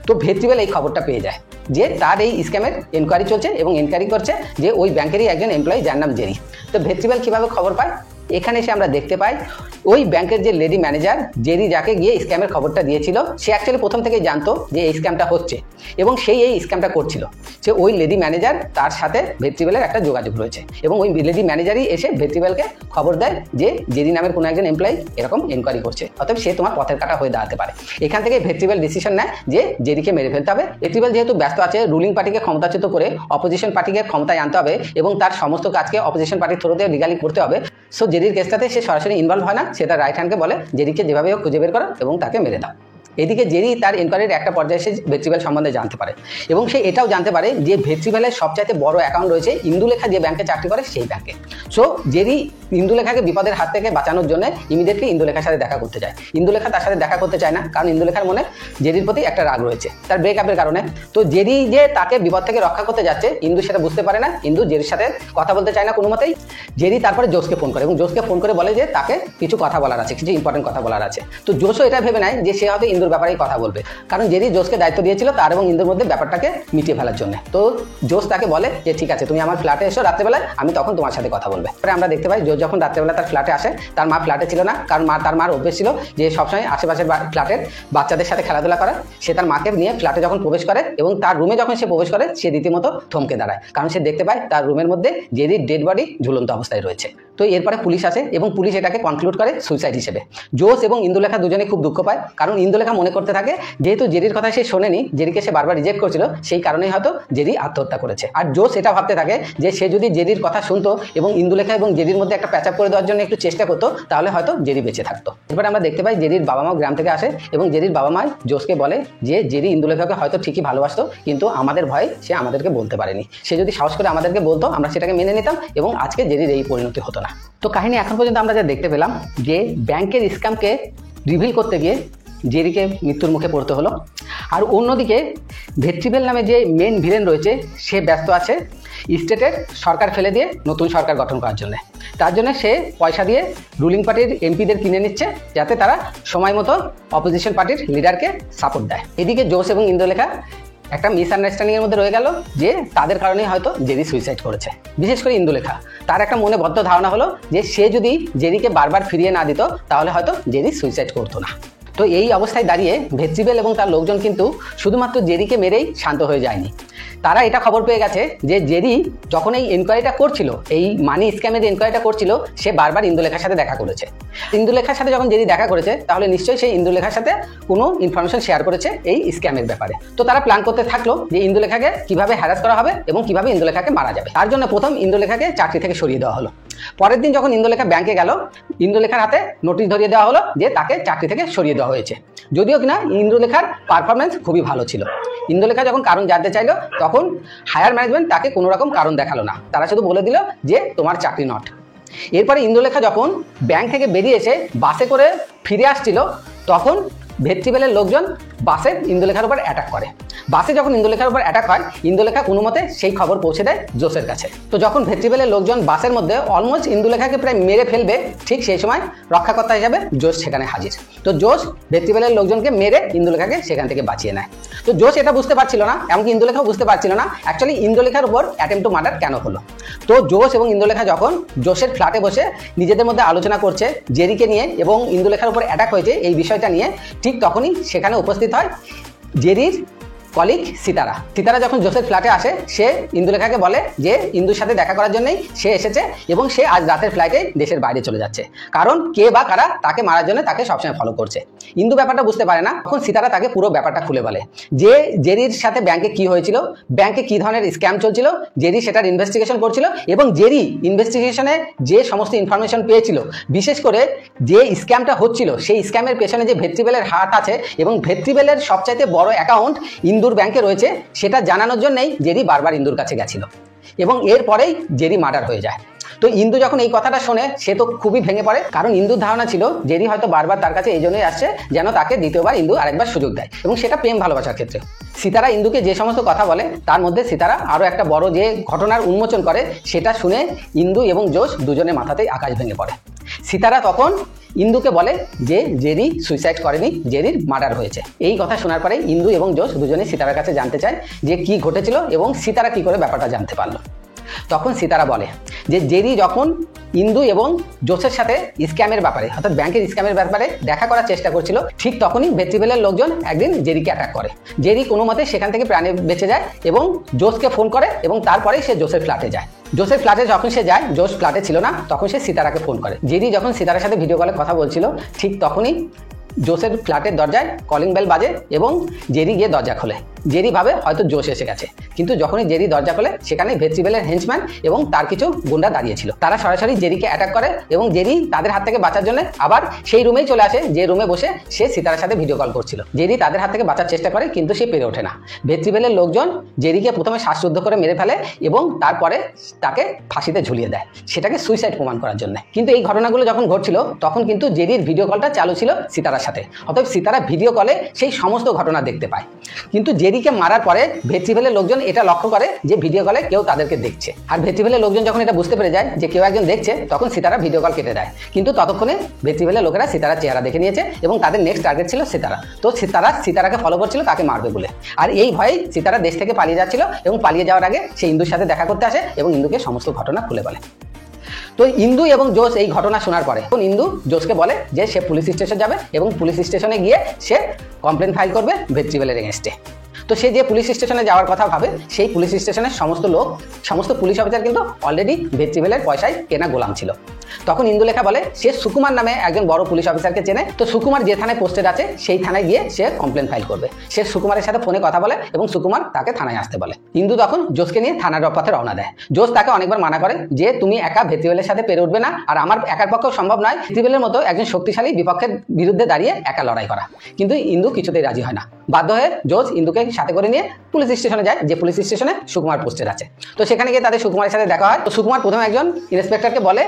S1: তো ভেট্রিভেল এই খবরটা পেয়ে যায় যে তার এই স্ক্যামের এনকোয়ারি চলছে এবং এনকোয়ারি করছে যে ওই ব্যাংকেরই একজন এমপ্লয়ি যার নাম জেরি। তো ভেট্রিভেল কীভাবে খবর পায়? এখানে এসে আমরা দেখতে পাই ওই ব্যাংকের যে লেডি ম্যানেজার জেরি যাকে গিয়ে স্ক্যামের খবরটা দিয়েছিল, সে অ্যাকচুয়ালি প্রথম থেকেই জানতো যে এই স্ক্যামটা হচ্ছে এবং সেই এই স্ক্যামটা করছিল। সে ওই লেডি ম্যানেজার তার সাথে ভেট্রিবেলের একটা যোগাযোগ রয়েছে এবং ওই লেডি ম্যানেজারই এসে ভেট্রিবেলকে খবর দেয় যে জেরি নামের কোনো একজন এমপ্লয়ি এরকম এনকোয়ারি করছে, অতএব সে তোমার পথের কাটা হয়ে দাঁড়াতে পারে। এখান থেকে ভেট্রিবেল ডিসিশন নেয় যে জেরিকে মেরে ফেলতে হবে। ভেট্রিবেল যেহেতু ব্যস্ত আছে রুলিং পার্টিকে ক্ষমতাচ্যুত করে অপোজিশন পার্টিকে ক্ষমতায় আনতে হবে এবং তার সমস্ত কাজকে অপোজিশন পার্টির থ্রুতে লিগালি করতে হবে, সো জেরির কেসটাতে সে সরাসরি ইনভলভ হয় না। সে তার রাইট হ্যান্ডকে বলে জেরিকে যেভাবে হোক খুঁজে বের করো এবং তাকে মেরে দাও। এদিকে জেরি তার এনকোয়ারির একটা পর্যায়ে সে ভেট্রিবেল সম্বন্ধে জানতে পারে এবং সে এটাও জানতে পারে যে ভেট্রিবেলের সবচাইতে বড় অ্যাকাউন্ট রয়েছে ইন্দুলেখা যে ব্যাংকে চাকরি করে সেই ব্যাংকে। সো জেরি ইন্দুলেখাকে বিপদের হাত থেকে বাঁচানোর জন্য ইমিডিয়েটলি ইন্দুলেখার সাথে দেখা করতে চায়। ইন্দুলেখা তার সাথে দেখা করতে চায় না, কারণ ইন্দুলেখার মনে জেরির প্রতি একটা রাগ রয়েছে তার ব্রেকআপের কারণে। তো জেরি যে তাকে বিপদ থেকে রক্ষা করতে যাচ্ছে ইন্দু সেটা বুঝতে পারে না, ইন্দু জেরির সাথে কথা বলতে চায় না কোনো মতেই। জেরি তারপরে জোসকে ফোন করে এবং জোসকে ফোন করে বলে যে তাকে কিছু কথা বলার আছে, কিছু ইম্পর্টেন্ট কথা বলার আছে। তো জোসও এটা ভেবে নেয় যে সে হয়তো ইন্দুর ব্যাপারেই কথা বলবে, কারণ জেরি জোসকে দায়িত্ব দিয়েছিল তার এবং ইন্দুর মধ্যে ব্যাপারটাকে মিটিয়ে ফেলার জন্য। তো জোস তাকে বলে যে ঠিক আছে তুমি আমার ফ্ল্যাটে এসো রাত্রেবেলায়, আমি তখন তোমার সাথে কথা বলবে। পরে আমরা দেখতে পাই জোস যখন রাত্রেবেলা তার ফ্ল্যাটে আসে, তার মা ফ্ল্যাটে ছিল না, কারণ তার মার অভ্যেস ছিল যে সবসময় আশেপাশের ফ্ল্যাটের বাচ্চাদের সাথে খেলাধুলা করা। সে তার মাকে নিয়ে ফ্ল্যাটে যখন প্রবেশ করে এবং তার রুমে যখন সে প্রবেশ করে সে রীতিমতো থমকে দাঁড়ায়, কারণ সে দেখতে পায় তার রুমের মধ্যে জেরির ডেড বডি ঝুলন্ত অবস্থায় রয়েছে। তো এরপরে পুলিশ আসে এবং পুলিশ এটাকে কনক্লুড করে সুইসাইড হিসেবে। জোস এবং ইন্দুলেখা দুজনে খুব দুঃখ পায়, কারণ ইন্দুলেখা মনে করতে থাকে যেহেতু জেরির কথা সে শোনেনি, জেরিকে সে বারবার রিজেক্ট করছিল, সেই কারণেই হয়তো জেরি আত্মহত্যা করেছে। আর জোস এটা ভাবতে থাকে যে সে যদি জেরির কথা শুনতো এবং ইন্দুলেখা এবং জেরির মধ্যে একটা প্যাচ আপ করে দেওয়ার জন্য একটু চেষ্টা করতো, তাহলে হয়তো জেরি বেঁচে থাকতো। এরপরে আমরা দেখতে পাই জেরির বাবা মাও গ্রাম থেকে আসে এবং জেরির বাবা মা জোসকে বলে যে জেরি ইন্দুলেখাকে হয়তো ঠিকই ভালোবাসতো, কিন্তু আমাদের ভয়ে সে আমাদেরকে বলতে পারেনি। সে যদি সাহস করে আমাদেরকে বলতো আমরা সেটাকে মেনে নিতাম এবং আজকে জেরির এই পরিণতি হতো না। তো কাহিনী এখন পর্যন্ত আমরা যা দেখতে পেলাম যে ব্যাংকের স্ক্যামকে রিভিল করতে গিয়ে জেরিকে মৃত্যুর মুখে পড়তে হলো, আর অন্যদিকে ভেট্রিবেল নামে যে মেন ভিলেন রয়েছে সে ব্যস্ত আছে স্টেটের সরকার ফেলে দিয়ে নতুন সরকার গঠন করার জন্য। তার জন্য সে পয়সা দিয়ে রুলিং পার্টির এমপিদের কিনে নিচ্ছে যাতে তারা সময় মতো অপোজিশন পার্টির লিডারকে সাপোর্ট দেয়। এদিকে জোস এবং ইন্দুলেখা একটা মিসআন্ডারস্ট্যান্ডিংয়ের মধ্যে রয়ে গেল যে তাদের কারণেই হয়তো জেরি সুইসাইড করেছে। বিশেষ করে ইন্দুলেখা, তার একটা মনে বদ্ধ ধারণা হলো যে সে যদি জেরিকে বারবার ফিরিয়ে না দিত তাহলে হয়তো জেরি সুইসাইড করতো না। তো এই অবস্থায় দাঁড়িয়ে ভেট্রিবেল এবং তার লোকজন কিন্তু শুধুমাত্র জেরিকে মেরেই শান্ত হয়ে যায়নি। তারা এটা খবর পেয়ে গেছে যে জেরি যখন এই এনকোয়ারিটা করছিল, এই মানি স্ক্যামের যে এনকোয়ারিটা করছিল, সে বারবার ইন্দুলেখার সাথে দেখা করেছে। ইন্দুলেখার সাথে যখন জেরি দেখা করেছে তাহলে নিশ্চয়ই সেই ইন্দুলেখার সাথে কোনো ইনফরমেশন শেয়ার করেছে এই স্ক্যামের ব্যাপারে। তো তারা প্ল্যান করতে থাকলো যে ইন্দুলেখাকে কিভাবে হ্যারাস করা হবে এবং কিভাবে ইন্দুলেখাকে মারা যাবে। তার জন্য প্রথম ইন্দুলেখাকে চাকরি থেকে সরিয়ে দেওয়া হলো। পরের দিন যখন ইন্দুলেখা ব্যাংকে গেল, ইন্দুলেখার হাতে নোটিশ ধরিয়ে দেওয়া হলো যে তাকে চাকরি থেকে সরিয়ে দেওয়া হয়েছে, যদিও কিনা ইন্দুলেখার পারফরমেন্স খুবই ভালো ছিল। ইন্দুলেখা যখন কারণ জানতে চাইলো তখন হায়ার ম্যানেজমেন্ট তাকে কোনো রকম কারণ দেখালো না, তারা শুধু বলে দিল যে তোমার চাকরি নট। এরপরে ইন্দুলেখা যখন ব্যাংক থেকে বেরিয়ে এসে বাসে করে ফিরে আসছিল তখন ভেট্রিবেলের লোকজন বাসে ইন্দুলেখার উপর অ্যাটাক করে। বাসে যখন ইন্দুলেখার উপর অ্যাটাক হয় ইন্দুলেখা কোনো মতে সেই খবর পৌঁছে দেয় জোসের কাছে। তো যখন ভেট্রিবেলের লোকজন বাসের মধ্যে অলমোস্ট ইন্দুলেখাকে প্রায় মেরে ফেলবে, ঠিক সেই সময় রক্ষাকর্তা হিসাবে জোস সেখানে হাজির। তো জোস ভেট্রিবেলের লোকজনকে মেরে ইন্দুলেখাকে সেখান থেকে বাঁচিয়ে নেয়। তো জোস এটা বুঝতে পারছিল না, এমনকি ইন্দুলেখাও বুঝতে পারছিল না অ্যাকচুয়ালি ইন্দুলেখার উপর অ্যাটেম্প টু মার্ডার কেন হলো। তো জোস এবং ইন্দুলেখা যখন জোসের ফ্ল্যাটে বসে নিজেদের মধ্যে আলোচনা করছে জেরিকে নিয়ে এবং ইন্দুলেখার উপর অ্যাটাক হয়েছে এই বিষয়টা নিয়ে, ঠিক তখনই সেখানে উপস্থিত হয় জেরির কলিগ সিতারা। সিতারা যখন জোসের ফ্ল্যাটে আসে সে ইন্দুলেখাকে বলে যে ইন্দুর সাথে দেখা করার জন্যই সে এসেছে এবং সে আজ রাতের ফ্লাইটে দেশের বাইরে চলে যাচ্ছে, কারণ কে বা কারা তাকে মারার জন্য তাকে সবসময় ফলো করছে। ইন্দু ব্যাপারটা বুঝতে পারে না, তখন সিতারা তাকে পুরো ব্যাপারটা খুলে বলে যে জেরির সাথে ব্যাংকে কি হয়েছিল, ব্যাংকে কি ধরনের স্ক্যাম চলছিল, জেরি সেটার ইনভেস্টিগেশন করছিল এবং জেরি ইনভেস্টিগেশনে যে সমস্ত ইনফরমেশন পেয়েছিল, বিশেষ করে যে স্ক্যামটা হচ্ছিল সেই স্ক্যামের পেছনে যে ভেট্রিবেলের হাত আছে এবং ভেট্রিবেলের সবচাইতে বড় অ্যাকাউন্ট ইন্দুর ব্যাংকে রয়েছে সেটা জানানোর জন্যই জেরি বারবার ইন্দুর কাছে গেছিল এবং এরপরেই জেরি মার্ডার হয়ে যায়। তো ইন্দু যখন এই কথাটা শোনে সে তো খুবই ভেঙে পড়ে, কারণ ইন্দুর ধারণা ছিল জেরি হয়তো বারবার তার কাছে এই জন্যই আসছে যেন তাকে দ্বিতীয়বার ইন্দু আরেকবার সুযোগ দেয়, এবং সেটা প্রেম ভালোবাসার ক্ষেত্রে। সিতারা ইন্দুকে যে সমস্ত কথা বলে তার মধ্যে সিতারা আরও একটা বড় যে ঘটনার উন্মোচন করে সেটা শুনে ইন্দু এবং জোস দুজনের মাথাতেই আকাশ ভেঙে পড়ে। সিতারা তখন ইন্দুকে বলে যে জেরি সুইসাইড করেনি, জেরির মার্ডার হয়েছে। এই কথা শোনার পরে ইন্দু এবং জোস দুজনে সিতারার কাছে জানতে চায় যে কি ঘটেছিল এবং সিতারা কি করে ব্যাপারটা জানতে পারলো। তখন সিতারা বলে যে জেরি যখন ইন্দু এবং জোসের সাথে স্ক্যামের ব্যাপারে অর্থাৎ ব্যাংকের স্ক্যামের ব্যাপারে দেখা করার চেষ্টা করছিল, ঠিক তখনই ভেট্রিভেলের লোকজন একদিন জেরিকে অ্যাটাক করে। জেরি কোনো মতে সেখান থেকে প্রাণে বেঁচে যায় এবং জোসকে ফোন করে এবং তারপরেই সে জোসের ফ্ল্যাটে যায়। জোসের ফ্ল্যাটে যখন সে যায়, জোস ফ্ল্যাটে ছিল না, তখন সে সিতারাকে ফোন করে। জেরি যখন সিতারার সাথে ভিডিও কলে কথা বলছিল, ঠিক তখনই জোসের ফ্ল্যাটের দরজায় কলিং বেল বাজে এবং জেরি গিয়ে দরজা খোলে। জেরি ভাবে হয়তো জোস এসে গেছে, কিন্তু যখনই জেরি দরজা খোলে সেখানে ভেট্রিভেলের হেঞ্চম্যান এবং তার কিছু গুন্ডা দাঁড়িয়েছিল। তারা সরাসরি জেরিকে অ্যাটাক করে এবং জেরি তাদের হাত থেকে বাঁচার জন্য আবার সেই রুমেই চলে আসে যে রুমে বসে সে সিতারার সাথে ভিডিও কল করছিল। জেরি তাদের হাত থেকে বাঁচার চেষ্টা করে, কিন্তু সে পেরে ওঠে না। ভেট্রিভেলের লোকজন জেরিকে প্রথমে শ্বাসরুদ্ধ করে মেরে ফেলে এবং তারপরে তাকে ফাঁসিতে ঝুলিয়ে দেয়, সেটাকে সুইসাইড প্রমাণ করার জন্য। কিন্তু এই ঘটনাগুলো যখন ঘটছিল তখন কিন্তু জেরির ভিডিও কলটা চালু ছিল সিতারার সাথে, অতএব সিতারা ভিডিও কলে সেই সমস্ত ঘটনা দেখতে পায়। কিন্তু জেরিকে মারার পরে ভেট্রিভেলের লোকজন এটা লক্ষ্য করে যে ভিডিও কলে কেউ তাদেরকে দেখছে, আর ভেট্রিভেলের লোকজন যখন এটা বুঝতে পেরে যায় যে কেউ একজন দেখছে, তখন সিতারা ভিডিও কল কেটে দেয়। কিন্তু ততক্ষণে ভেট্রিভেলের লোকেরা সিতারার চেহারা দেখে নিয়েছে এবং তাদের নেক্সট টার্গেট ছিল সিতারা। তো সিতারাকে ফলো করছিল তাকে মারবে বলে, আর এই ভয়েই সিতারা দেশ থেকে পালিয়ে যাচ্ছিল এবং পালিয়ে যাওয়ার আগে সে ইন্দুর সাথে দেখা করতে আসে এবং ইন্দুকে সমস্ত ঘটনা খুলে বলে। তো ইন্দু এবং জোস এই ঘটনা শোনার পরে ইন্দু জোসকে বলে যে সে পুলিশ স্টেশন যাবে এবং পুলিশ স্টেশনে গিয়ে সে কমপ্লেন ফাইল করবে ভেট্রিভেলের এগেনস্টে। তো সে যে পুলিশ স্টেশনে যাওয়ার কথা ভাবে, সেই পুলিশ স্টেশনের সমস্ত পুলিশ অফিসার কিন্তু অলরেডি ভেট্রিভেলের পয়সায় কেনা গোলাম ছিল। তখন ইন্দুলেখা বলে সে সুকুমার নামে একজন বড় পুলিশ অফিসারকে চেনে, তো সুকুমার যে থানায় পোস্টেড আছে সেই থানায় গিয়ে সে কমপ্লেন ফাইল করবে। সে সুকুমারের সাথে ফোনে কথা বলে এবং সুকুমার তাকে থানায় আসতে বলে। ইন্দু তখন জোসকে নিয়ে থানার পথে রওনা দেয়। জোস তাকে অনেকবার মানা করে যে তুমি একা ভেট্রিভেলের সাথে পেরে উঠবে না, আর আমার একার পক্ষেও সম্ভব নয় ভেট্রিভেলের মতো একজন শক্তিশালী বিপক্ষের বিরুদ্ধে দাঁড়িয়ে একা লড়াই করা। কিন্তু ইন্দু কিছুতেই রাজি হয় না। বাধ্য হয়ে জোস ইন্দুকে সাথে করে নিয়ে পুলিশ স্টেশনে যায়, যে পুলিশ স্টেশনে সুকুমার পোস্টেড আছে। তো সেখানে গিয়ে তাদের সুকুমারের সাথে দেখা হয়। তো সুকুমার প্রথমে একজন ইন্সপেক্টরকে বলে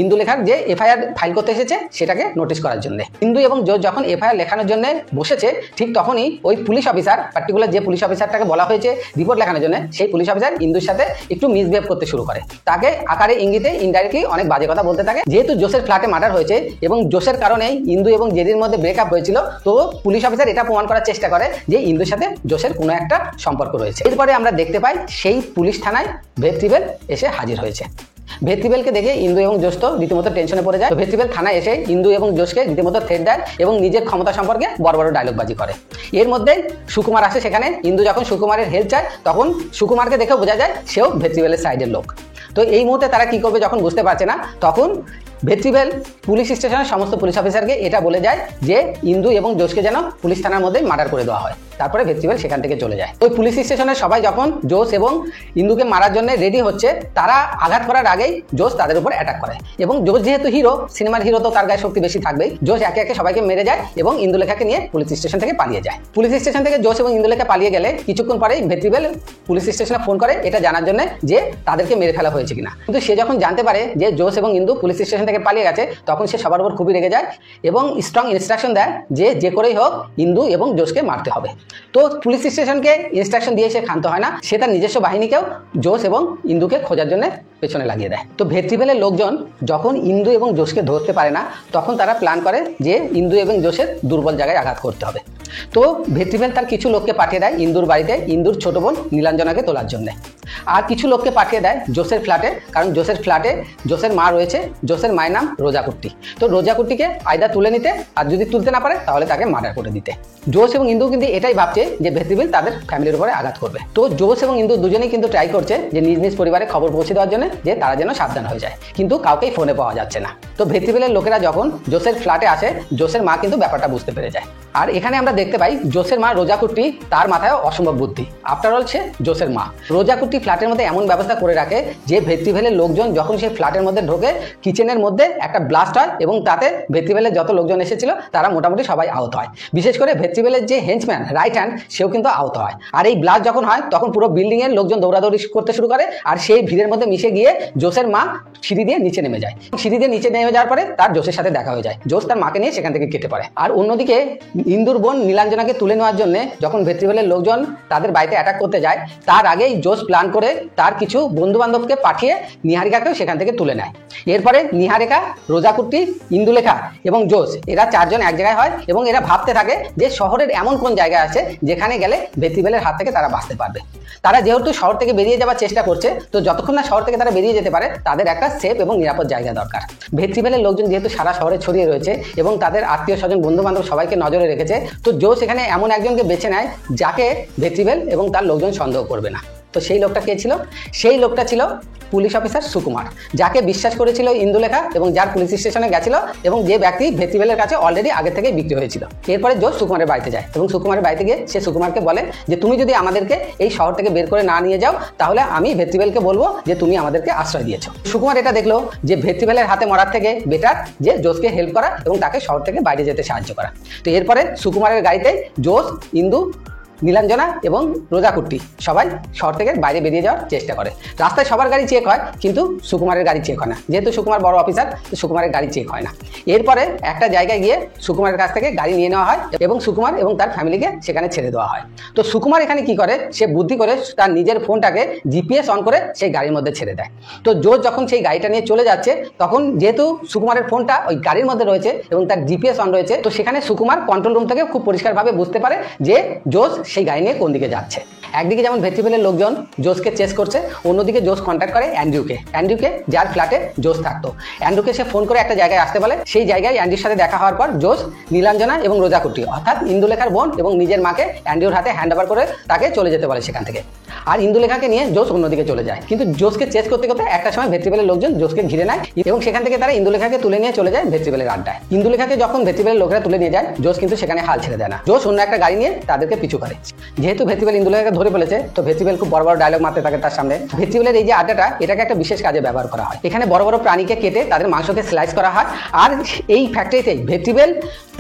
S1: ইন্দুলেখার যে এফআইআর ফাইল করতে এসেছে সেটাকে নোটিশ করার জন্য। ইন্দু এবং জোস যখন এফআইআর লেখানোর জন্য বসেছে, ঠিক তখনই ওই পুলিশ অফিসার, পার্টিকুলার যে পুলিশ অফিসারটাকে বলা হয়েছে রিপোর্ট লেখানোর জন্য, সেই পুলিশ অফিসার ইন্দুর সাথে একটু মিসবিহেভ করতে শুরু করে। তাকে আকারে ইঙ্গিতে ইনডাইরেক্টলি অনেক বাজে কথা বলতে থাকে। যেহেতু জোসের ফ্ল্যাটে মার্ডার হয়েছে এবং জোসের কারণেই ইন্দু এবং জেরির মধ্যে ব্রেকআপ হয়েছিল, তো পুলিশ অফিসার এটা প্রমাণ করার চেষ্টা করে যে ইন্দুর সাথে জোসের কোনো একটা সম্পর্ক রয়েছে। এরপরে আমরা দেখতে পাই সেই পুলিশ থানায় ভেট্রিভেল এসে হাজির হয়েছে। ভেট্রিভেলকে দেখে ইন্দু এবং জোস তো রীতিমতো টেনশনে পড়ে যায়। তো ভেট্রিভেল থানায় এসে ইন্দু এবং জোসকে রীতিমতো থ্রেট দেয় এবং নিজের ক্ষমতা সম্পর্কে বড় বড় ডায়লগবাজি করে। এর মধ্যেই সুকুমার আসে সেখানে। ইন্দু যখন সুকুমারের হেল্প চায়, তখন সুকুমারকে দেখে বোঝা যায় সেও ভেট্রিভেলের সাইডের লোক। তো এই মুহূর্তে তারা কি করবে যখন বুঝতে পারছে না, তখন ভেট্রিভেল পুলিশ স্টেশনের সমস্ত পুলিশ অফিসারকে এটা বলে যায় যে ইন্দু এবং জোসকে যেন পুলিশ থানার মধ্যে মার্ডার করে দেওয়া হয়। তারপরে ভেট্রিভেল সেখান থেকে চলে যায়। ওই পুলিশ স্টেশনের সবাই যখন জোস এবং ইন্দুকে মারার জন্য রেডি হচ্ছে, তারা আঘাত করার আগেই জোস তাদের উপর অ্যাটাক করে এবং জোস যেহেতু হিরো, সিনেমার হিরো, তো তার গায়ে শক্তি বেশি থাকবেই। জোস একে একে সবাইকে মেরে যায় এবং ইন্দুলেখাকে নিয়ে পুলিশ স্টেশন থেকে পালিয়ে যায়। পুলিশ স্টেশন থেকে জোস এবং ইন্দুলেখা পালিয়ে গেলে কিছুক্ষণ পরেই ভেট্রিভেল পুলিশ স্টেশনে ফোন করে এটা জানার জন্য যে তাদেরকে মেরে ফেলা হয়েছে কিনা। কিন্তু সে যখন জানতে পারে যে জোস এবং ইন্দু পুলিশ স্টেশন থেকে পালিয়ে গেছে, তখন সে সবার উপর খুবই রেগে যায় এবং স্ট্রং ইনস্ট্রাকশন দেয় যে করেই হোক ইন্দু এবং জোসকে মারতে হবে। তো পুলিশ স্টেশনকে ইনস্ট্রাকশন দিয়ে সে ক্ষান্ত হয় না, সে তার নিজস্ব বাহিনীকেও জোস এবং ইন্দুকে খোঁজার জন্য পেছনে লাগিয়ে দেয়। তো ভেট্রিভেলের লোকজন যখন ইন্দু এবং জোসকে ধরতে পারে না, তখন তারা প্ল্যান করে যে ইন্দু এবং জোসের দুর্বল জায়গায় আঘাত করতে হবে। তো ভেট্রিভেল তার কিছু লোককে পাঠিয়ে দেয় ইন্দুর বাড়িতে ইন্দুর ছোট বোন নীলাঞ্জনাকে তোলার জন্য, আর কিছু লোককে পাঠিয়ে দেয় জোসের ফ্ল্যাটে, কারণ জোসের ফ্ল্যাটে জোসের মা রয়েছে। জোসের মায়ের নাম রোজাকুট্টি। তো রোজাকুট্টিকে আয়দা তুলে নিতে, আর যদি তুলতে না পারে তাহলে তাকে মার্ডার করে দিতে। জোস এবং ইন্দু কিন্তু এটাই ভাবছে যে ভেট্রিভেল তাদের ফ্যামিলির উপরে আঘাত করবে। তো জোস এবং ইন্দু দুজনেই কিন্তু ট্রাই করছে যে নিজ নিজ পরিবারে খবর পৌঁছে দেওয়ার জন্য যে তারা যেন সাবধান হয়ে যায়, কিন্তু কাউকেই ফোনে পাওয়া যাচ্ছে না। তো ভেট্রিভেলের লোকেরা যখন জোসের ফ্ল্যাটে আসে, জোসের মা কিন্তু ব্যাপারটা বুঝতে পেরে যায়। আর এখানে আমরা দেখতে পাই জোসের মা রোজাকুট্টি, তার মাথায় অসম্ভব বুদ্ধি। আফটার অল সে জোসের মা। রোজাকুট্টি ফ্ল্যাটের মধ্যে এমন ব্যবস্থা করে রাখে যে ভেট্রিভেলের লোকজন যখন সেই ফ্ল্যাটের মধ্যে ঢোকে, কিচেনের মধ্যে একটা ব্লাস্ট হয় এবং তাতে ভেট্রিভেলের যত লোকজন এসেছিল তারা মোটামুটি সবাই আহত হয়। বিশেষ করে ভেট্রিভেলের যে হেঞ্চম্যান রাইট হ্যান্ড, সেও কিন্তু আহত হয়। আর এই ব্লাস্ট যখন হয় তখন পুরো বিল্ডিং এর লোকজন দৌড়াদৌড়ি করতে শুরু করে, আর সেই ভিড়ের মধ্যে মিশে গিয়ে জোসের মা সিঁড়ি দিয়ে নিচে নেমে যায়। সিঁড়ি দিয়ে নিচে নেমে যাওয়ার পরে তার জোসের সাথে দেখা হয়ে যায়। জোস তার মাকে নিয়ে সেখান থেকে কেটে পড়ে। আর অন্যদিকে ইন্দুর বোন নীলাঞ্জনাকে তুলে নেওয়ার জন্য যখন ভেট্রিভেলের লোকজন তাদের বাড়িতে অ্যাটাক করতে যায়, তার আগেই জোস প্ল্যান করে তার কিছু বন্ধু বান্ধবকে পাঠিয়ে নিহারিকাকেও সেখান থেকে তুলে নেয়। এরপরে নিহারিকা, রোজাকুট্টি, ইন্দুলেখা এবং জোস এরা চারজন এক জায়গায় হয় এবং এরা ভাবতে থাকে যে শহরের এমন কোন জায়গা আছে যেখানে গেলে ভেট্রিভেলের হাত থেকে তারা বাঁচতে পারবে। তারা যেহেতু শহর থেকে বেরিয়ে যাওয়ার চেষ্টা করছে, তো যতক্ষণ না শহর থেকে তারা বেরিয়ে যেতে পারে তাদের একটা সেফ এবং নিরাপদ জায়গা দরকার। ভেট্রিভেলের লোকজন যেহেতু সারা শহরে ছড়িয়ে রয়েছে এবং তাদের আত্মীয় স্বজন, বন্ধু বান্ধব সবাইকে নজরে রেখেছে, তো জোস এখানে এমন একজনকে বেছে নেয় যাকে ভেট্রিভেল এবং তার লোকজন সন্দেহ করবে না। তো সেই লোকটা কে ছিল? সেই লোকটা ছিল পুলিশ অফিসার সুকুমার, যাকে বিশ্বাস করেছিল ইন্দুলেখা এবং যার পুলিশ স্টেশনে গেছিল এবং যে ব্যক্তি ভেট্রিভেলের কাছে অলরেডি আগে থেকে বিক্রি হয়েছিল। এরপরে জোস সুকুমারের বাড়িতে যায় এবং সুকুমারের বাড়িতে গিয়ে সে সুকুমারকে বলে যে তুমি যদি আমাদেরকে এই শহর থেকে বের করে না নিয়ে যাও তাহলে আমি ভেট্রিভেলকে বলবো যে তুমি আমাদেরকে আশ্রয় দিয়েছো। সুকুমার এটা দেখলো যে ভেট্রিভেলের হাতে মরার থেকে বেটার যে জোসকে হেল্প করা এবং তাকে শহর থেকে বাইরে যেতে সাহায্য করা। তো এরপরে সুকুমারের গাড়িতে জোস, ইন্দু, নীলাঞ্জনা এবং রোজাকুট্টি সবাই শহর থেকে বাইরে বেরিয়ে যাওয়ার চেষ্টা করে। রাস্তায় সবার গাড়ি চেক হয় কিন্তু সুকুমারের গাড়ি চেক হয় না, যেহেতু সুকুমার বড় অফিসার, তো সুকুমারের গাড়ি চেক হয় না। এরপরে একটা জায়গায় গিয়ে সুকুমারের কাছ থেকে গাড়ি নিয়ে নেওয়া হয় এবং সুকুমার এবং তার ফ্যামিলিকে সেখানে ছেড়ে দেওয়া হয়। তো সুকুমার এখানে কি করে, সে বুদ্ধি করে তার নিজের ফোনটাকে জিপিএস অন করে সেই গাড়ির মধ্যে ছেড়ে দেয়। তো জোস যখন সেই গাড়িটা নিয়ে চলে যাচ্ছে, তখন যেহেতু সুকুমারের ফোনটা ওই গাড়ির মধ্যে রয়েছে এবং তার জিপিএস অন রয়েছে, তো সেখানে সুকুমার কন্ট্রোল রুম থেকে খুব পরিষ্কারভাবে বুঝতে পারে যে জোস সেই গাড়ি নিয়ে কোন দিকে যাচ্ছে। একদিকে যেমন ভেট্রিভেলের লোকজন জোসকে চেস করছে, অন্যদিকে জোস কন্ট্যাক্ট করে অ্যান্ড্রিউকে, যার ফ্ল্যাটে জোস থাকতো। অ্যান্ড্রিউকে সে ফোন করে একটা জায়গায় আসতে বলে। সেই জায়গায় অ্যান্ড্রিউর সাথে দেখা হওয়ার পর জোস নীলাঞ্জনা এবং রোজাকুট্টি অর্থাৎ ইন্দুলেখার বোন এবং নিজের মাকে অ্যান্ড্রিউর হাতে হ্যান্ড ওভার করে তাকে চলে যেতে বলে সেখান থেকে। আর ইন্দুলেখাকে নিয়ে জোস অন্যদিকে চলে যায়। কিন্তু জোসকে চেস করতে করতে একটা সময় ভেট্রিভেলের লোকজন জোসকে ঘিরে নেয় এবং সেখান থেকে তারা ইন্দুলেখাকে তুলে নিয়ে চলে যায় ভেট্রিভেলের আড্ডায়। ইন্দুলেখাকে যখন ভেট্রিভেলের লোকেরা তুলে নিয়ে যায়, জোস কিন্তু সেখানে হাল ছেড়ে দেয় না। জোস অন্য একটা গাড়ি নিয়ে তাদেরকে পিছু করে। যেহেতু ভেট্রিভেল ইন্দুলেখাকে ধরে ফেলেছে, তো ভেট্রিভেল খুব বড় বড় ডায়লগ মারতে থাকে তার সামনে। ভেট্রিভেলের এই যে আড্ডাটা, এটাকে একটা বিশেষ কাজে ব্যবহার করা হয়। এখানে বড় বড় প্রাণীকে কেটে তাদের মাংসকে স্লাইস করা হয়। আর এই ফ্যাক্টরিতেই ভেট্রিভেল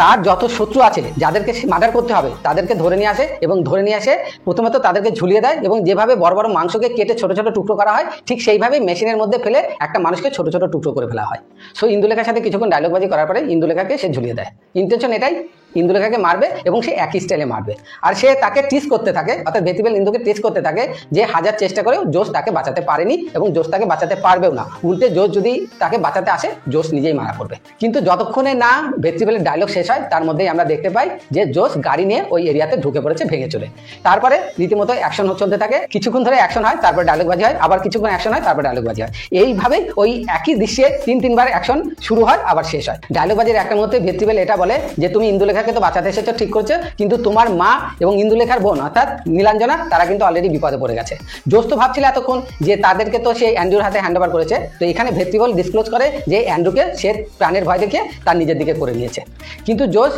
S1: তার যত শত্রু আছে যাদেরকে মার্ডার করতে হবে তাদেরকে ধরে নিয়ে আসে এবং ধরে নিয়ে আসে প্রথমত তাদেরকে ঝুলিয়ে দেয় এবং যেভাবে বড় বড় মাংসকে কেটে ছোট ছোট টুকরো করা হয়, ঠিক সেইভাবেই মেশিনের মধ্যে ফেলে একটা মানুষকে ছোট ছোট টুকরো করে ফেলা হয়। সো ইন্দুলেখার সাথে কিছুক্ষণ ডায়লগবাজি করার পরে ইন্দুলেখাকে সে ঝুলিয়ে দেয়। ইন্টেনশন এটাই, ইন্দুলেখাকে মারবে এবং সে একই স্টাইলে মারবে। আর সে তাকে টিস করতে থাকে, অর্থাৎ ভেট্রিভেল ইন্দুকে টিস করতে থাকে যে হাজার চেষ্টা করেও জোস তাকে বাঁচাতে পারেনি এবং জোস তাকে বাঁচাতে পারবেও না। উল্টে জোস যদি তাকে বাঁচাতে আসে, জোস নিজেই মারা পড়বে। কিন্তু যতক্ষণে না ভেট্রিভেলের ডায়লগ শেষ হয়, তার মধ্যেই আমরা দেখতে পাই যে জোস গাড়ি নিয়ে ওই এরিয়াতে ঢুকে পড়েছে ভেঙে চলে। তারপরে রীতিমতো অ্যাকশন চলতে থাকে, কিছুক্ষণ ধরে অ্যাকশন হয়, তারপর ডায়লগবাজি হয়, আবার কিছুক্ষণ অ্যাকশন হয়, তারপর ডায়লগবাজি হয়। এইভাবেই ওই একই দৃশ্যে তিনবার অ্যাকশন শুরু হয়, আবার শেষ হয়। ডায়লগবাজির একটা মধ্যে ভেট্রিভেল এটা বলে যে তুমি ইন্দুলেখাকে তো বাঁচাতে এসেছো ঠিক করছো, কিন্তু তোমার মা এবং ইন্দুলেখার বোন অর্থাৎ নীলাঞ্জনা তারা কিন্তু অলরেডি বিপদে পড়ে গেছে। জোস তো ভাবছিল এতক্ষণ যে তাদেরকে তো সে অ্যান্ড্রুর হাতে হ্যান্ড ওভার করেছে, তো এখানে ভেট্রিভেল ডিসক্লোজ করে যে অ্যান্ড্রুকে সে প্রাণের ভয় দেখিয়ে তার নিজের দিকে করে নিয়েছে। কিন্তু জোস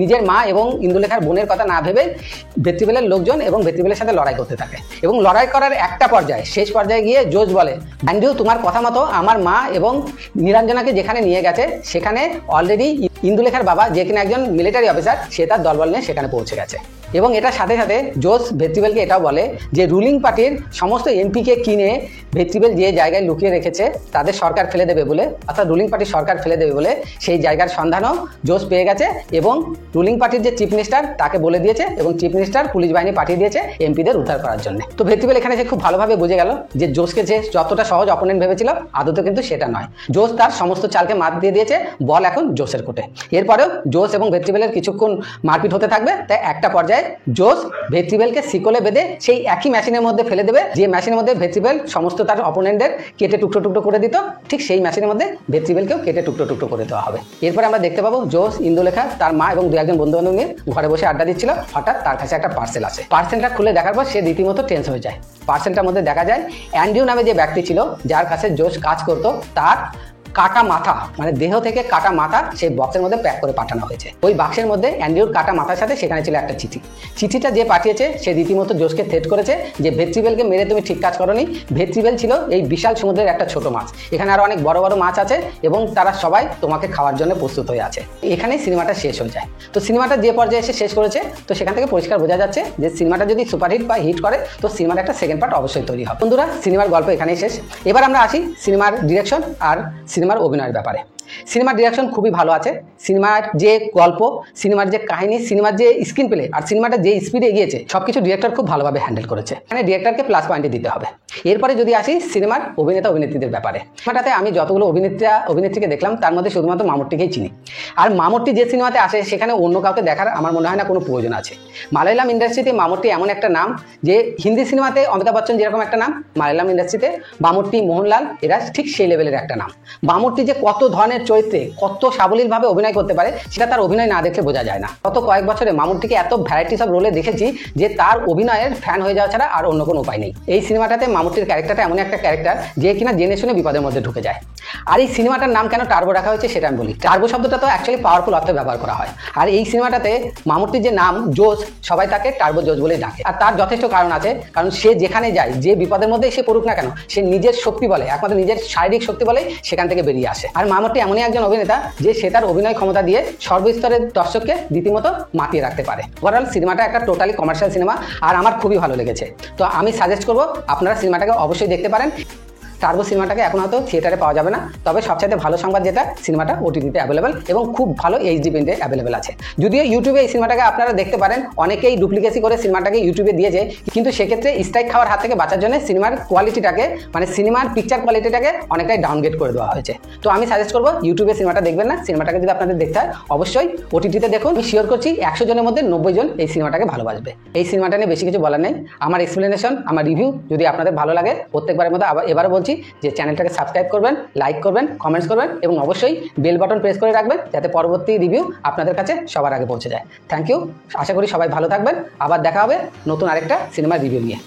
S1: নিজের মা এবং ইন্দুলেখার বোনের কথা না ভেবে ভেট্রিভেলের লোকজন এবং ভেট্রিভেলের সাথে লড়াই করতে থাকে এবং লড়াই করার একটা পর্যায়ে, শেষ পর্যায়ে গিয়ে জোস বলে, অ্যান্ড্রু তোমার কথা মতো আমার মা এবং নীলাঞ্জনাকে যেখানে নিয়ে গেছে সেখানে অলরেডি ইন্দুলেখার বাবা, যে কিনা একজন মিলিটারি অফিসার, সে তার দলবল নিয়ে সেখানে পৌঁছে গেছে। এবং এটার সাথে সাথে জোস ভেট্রিভেলকে এটাও বলে যে রুলিং পার্টির সমস্ত এমপিকে কিনে ভেট্রিভেল যে জায়গায় লুকিয়ে রেখেছে তাদের সরকার ফেলে দেবে বলে, অর্থাৎ রুলিং পার্টির সরকার ফেলে দেবে বলে সেই জায়গার সন্ধানও জোস পেয়ে গেছে এবং রুলিং পার্টির যে চিফ মিনিস্টার তাকে বলে দিয়েছে এবং চিফ মিনিস্টার পুলিশ বাহিনী পাঠিয়ে দিয়েছে এমপিদের উদ্ধার করার জন্য। তো ভেট্রিভেল এখানে সে খুব ভালোভাবে বুঝে গেল যে জোসকে যে যতটা সহজ অপোনেন্ট ভেবেছিল আদতে কিন্তু সেটা নয়। জোস তার সমস্ত চালকে মাত দিয়ে দিয়েছে, বল এখন জোসের কোর্টে। এরপরেও জোস এবং ভেট্রিভেলের কিছুক্ষণ মারপিট হতে থাকবে। তাই একটা পর্যায়ে জোস ভেট্রিভেলকে শিকলে বেঁধে সেই একই মেশিনের মধ্যে ফেলে দেবে, যে মেশিনের মধ্যে ভেট্রিভেল সমস্ত তার অপোনেন্টদের কেটে টুকরো টুকরো করে দিত, ঠিক সেই মেশিনের মধ্যে ভেট্রিভেলকেও কেটে টুকরো টুকরো করে দেওয়া হবে। এরপরে আমরা দেখতে পাবো জোস, ইন্দুলেখা, তার মা এবং দু একজন বন্ধু বান্ধব নিয়ে ঘরে বসে আড্ডা দিচ্ছিল। হঠাৎ তার কাছে একটা পার্সেল আসে। পার্সেলটা খুলে দেখার পর সে রীতিমতো টেন্স হয়ে যায়। পার্সেলটার মধ্যে দেখা যায় অ্যান্ড্রিউ নামে যে ব্যক্তি ছিল, যার কাছে জোস কাজ করতো, তার কাটা মাথা, মানে দেহ থেকে কাটা মাথা সেই বক্সের মধ্যে প্যাক করে পাঠানো হয়েছে। ওই বাক্সের মধ্যে অ্যান্ড্রিউর কাটা মাথার সাথে সেখানে ছিল একটা চিঠি। চিঠিটা যে পাঠিয়েছে সে রীতিমতো জোসকে থ্রেট করেছে যে ভেট্রিভেলকে মেরে তুমি ঠিক কাজ করোনি। ভেট্রিভেল ছিল এই বিশাল সমুদ্রের একটা ছোট মাছ, এখানে আরো অনেক বড় বড় মাছ আছে এবং তারা সবাই তোমাকে খাওয়ার জন্য প্রস্তুত হয়ে আছে। এখানেই সিনেমাটা শেষ হয়ে যায়। তো সিনেমাটা যে পর্যায়ে এসে শেষ করেছে, তো সেখান থেকে পরিষ্কার বোঝা যাচ্ছে যে সিনেমাটা যদি সুপারহিট বা হিট করে তো সিনেমার একটা সেকেন্ড পার্ট অবশ্যই তৈরি হবে। বন্ধুরা, সিনেমার গল্প এখানেই শেষ। এবার আমরা আসি সিনেমার ডিরেকশন আর সিনেমার অভিনয়ের ব্যাপারে। সিনেমার ডিরেকশন খুবই ভালো আছে, সিনেমার যে গল্প, সিনেমার যে কাহিনী, সিনেমার যে স্ক্রিন প্লে আর সিনেমাটা যে স্পিডে এগিয়েছে সবকিছু ডিরেক্টর খুব ভালোভাবে হ্যান্ডেল করেছে। মানে ডিরেক্টরকে প্লাস পয়েন্টে দিতে হবে। এরপরে যদি আসি সিনেমার অভিনেতা অভিনেত্রীদের ব্যাপারে, সিনেমাটাতে আমি যতগুলো অভিনেত্রীকে দেখলাম তার মধ্যে শুধুমাত্র মামুট্টিকেই চিনি। আর মামুট্টি যে সিনেমাতে আসে সেখানে অন্য কাউকে দেখার আমার মনে হয় না কোনো প্রয়োজন আছে। মালায়ালাম ইন্ডাস্ট্রিতে মামুট্টি এমন একটা নাম যে হিন্দি সিনেমাতে অমিতাভ বচ্চন যেরকম একটা নাম, মালায়ালাম ইন্ডাস্ট্রিতে মামুট্টি, মোহনলাল এরা ঠিক সেই লেভেলের একটা নাম। মামুট্টি যে কত ধরনের চরিত্রে কত সাবলীলভাবে অভিনয় করতে পারে সেটা তার অভিনয় না দেখলে বোঝা যায় না। গত কয়েক বছরে মামুট্টিকে এত ভ্যারাইটিস অফ রোলে দেখেছি যে তার অভিনয়ের ফ্যান হয়ে যাওয়া ছাড়া আর অন্য কোনো উপায় নেই। এই সিনেমাটাতে মামুট্টির ক্যারেক্টারটা এমন একটা ক্যারেক্টার যে কিনা জেনে শুনে বিপদের মধ্যে ঢুকে যায়। আর এই সিনেমাটার নাম কেন টার্বো রাখা হয়েছে সেটা আমি বলি। টার্বো শব্দটা তো অ্যাকচুয়ালি পাওয়ারফুল অর্থে ব্যবহার করা হয়, আর এই সিনেমাটাতে মামুট্টির যে নাম জোস, সবাই তাকে টার্বো জোস বলেই ডাকে। আর তার যথেষ্ট কারণ আছে, কারণ সে যেখানে যায়, যে বিপদের মধ্যে সে পড়ুক না কেন, সে নিজের শক্তি বলে, একমাত্র নিজের শারীরিক শক্তি বলেই সেখান থেকে বেরিয়ে আসে। আর মামুট্টি এমনই একজন অভিনেতা যে সে তার অভিনয় ক্ষমতা দিয়ে সর্বস্তরের দর্শককে রীতিমতো মাতিয়ে রাখতে পারে। ওভারঅল সিনেমাটা একটা টোটালি কমার্শিয়াল সিনেমা আর আমার খুবই ভালো লেগেছে। তো আমি সাজেস্ট করবো আপনারা সিনেমাটাকে অবশ্যই দেখতে পারেন। টার্বো সিনেমাটাকে এখন হয়তো থিয়েটারে পাওয়া যাবে না, তবে সবচাইতে ভালো সংবাদ যেটা, সিনেমাটা ওটিটিতে অ্যাভেলেবেল এবং খুব ভালো এইচডি প্রিন্টে অ্যাভেলেবেল আছে। যদিও ইউটিউবে এই সিনেমাটাকে আপনারা দেখতে পারেন, অনেকেই ডুপ্লিকেসি করে সিনেমাটাকে ইউটিউবে দিয়েছে, কিন্তু সেক্ষেত্রে স্ট্রাইক খাওয়ার হাত থেকে বাঁচার জন্য সিনেমার কোয়ালিটিটাকে, মানে সিনেমার পিকচার কোয়ালিটিটাকে অনেকটাই ডাউনগ্রেড করে দেওয়া হয়েছে। তো আমি সাজেস্ট করবো ইউটিউবে সিনেমাটা দেখবেন না, সিনেমাটাকে যদি আপনাদের দেখতে হয় অবশ্যই ওটিটিতে দেখুন। আমি শিওর করছি 100 জনের মধ্যে 90 জন এই সিনেমাটাকে ভালোবাসবে। এই সিনেমাটা নিয়ে বেশি কিছু বলার নেই। আমার এক্সপ্লেনেশন, আমার রিভিউ যদি আপনাদের ভালো লাগে, প্রত্যেকবারের মতো এবারও বলছি যে চ্যানেলটাকে সাবস্ক্রাইব করবেন, লাইক করবেন, কমেন্টস করবেন এবং অবশ্যই বেল বাটন প্রেস করে রাখবেন যাতে পরবর্তী রিভিউ আপনাদের কাছে সবার আগে পৌঁছে যায়। Thank you. আশা করি সবাই ভালো থাকবেন। আবার দেখা হবে নতুন আরেকটা সিনেমার রিভিউ নিয়ে।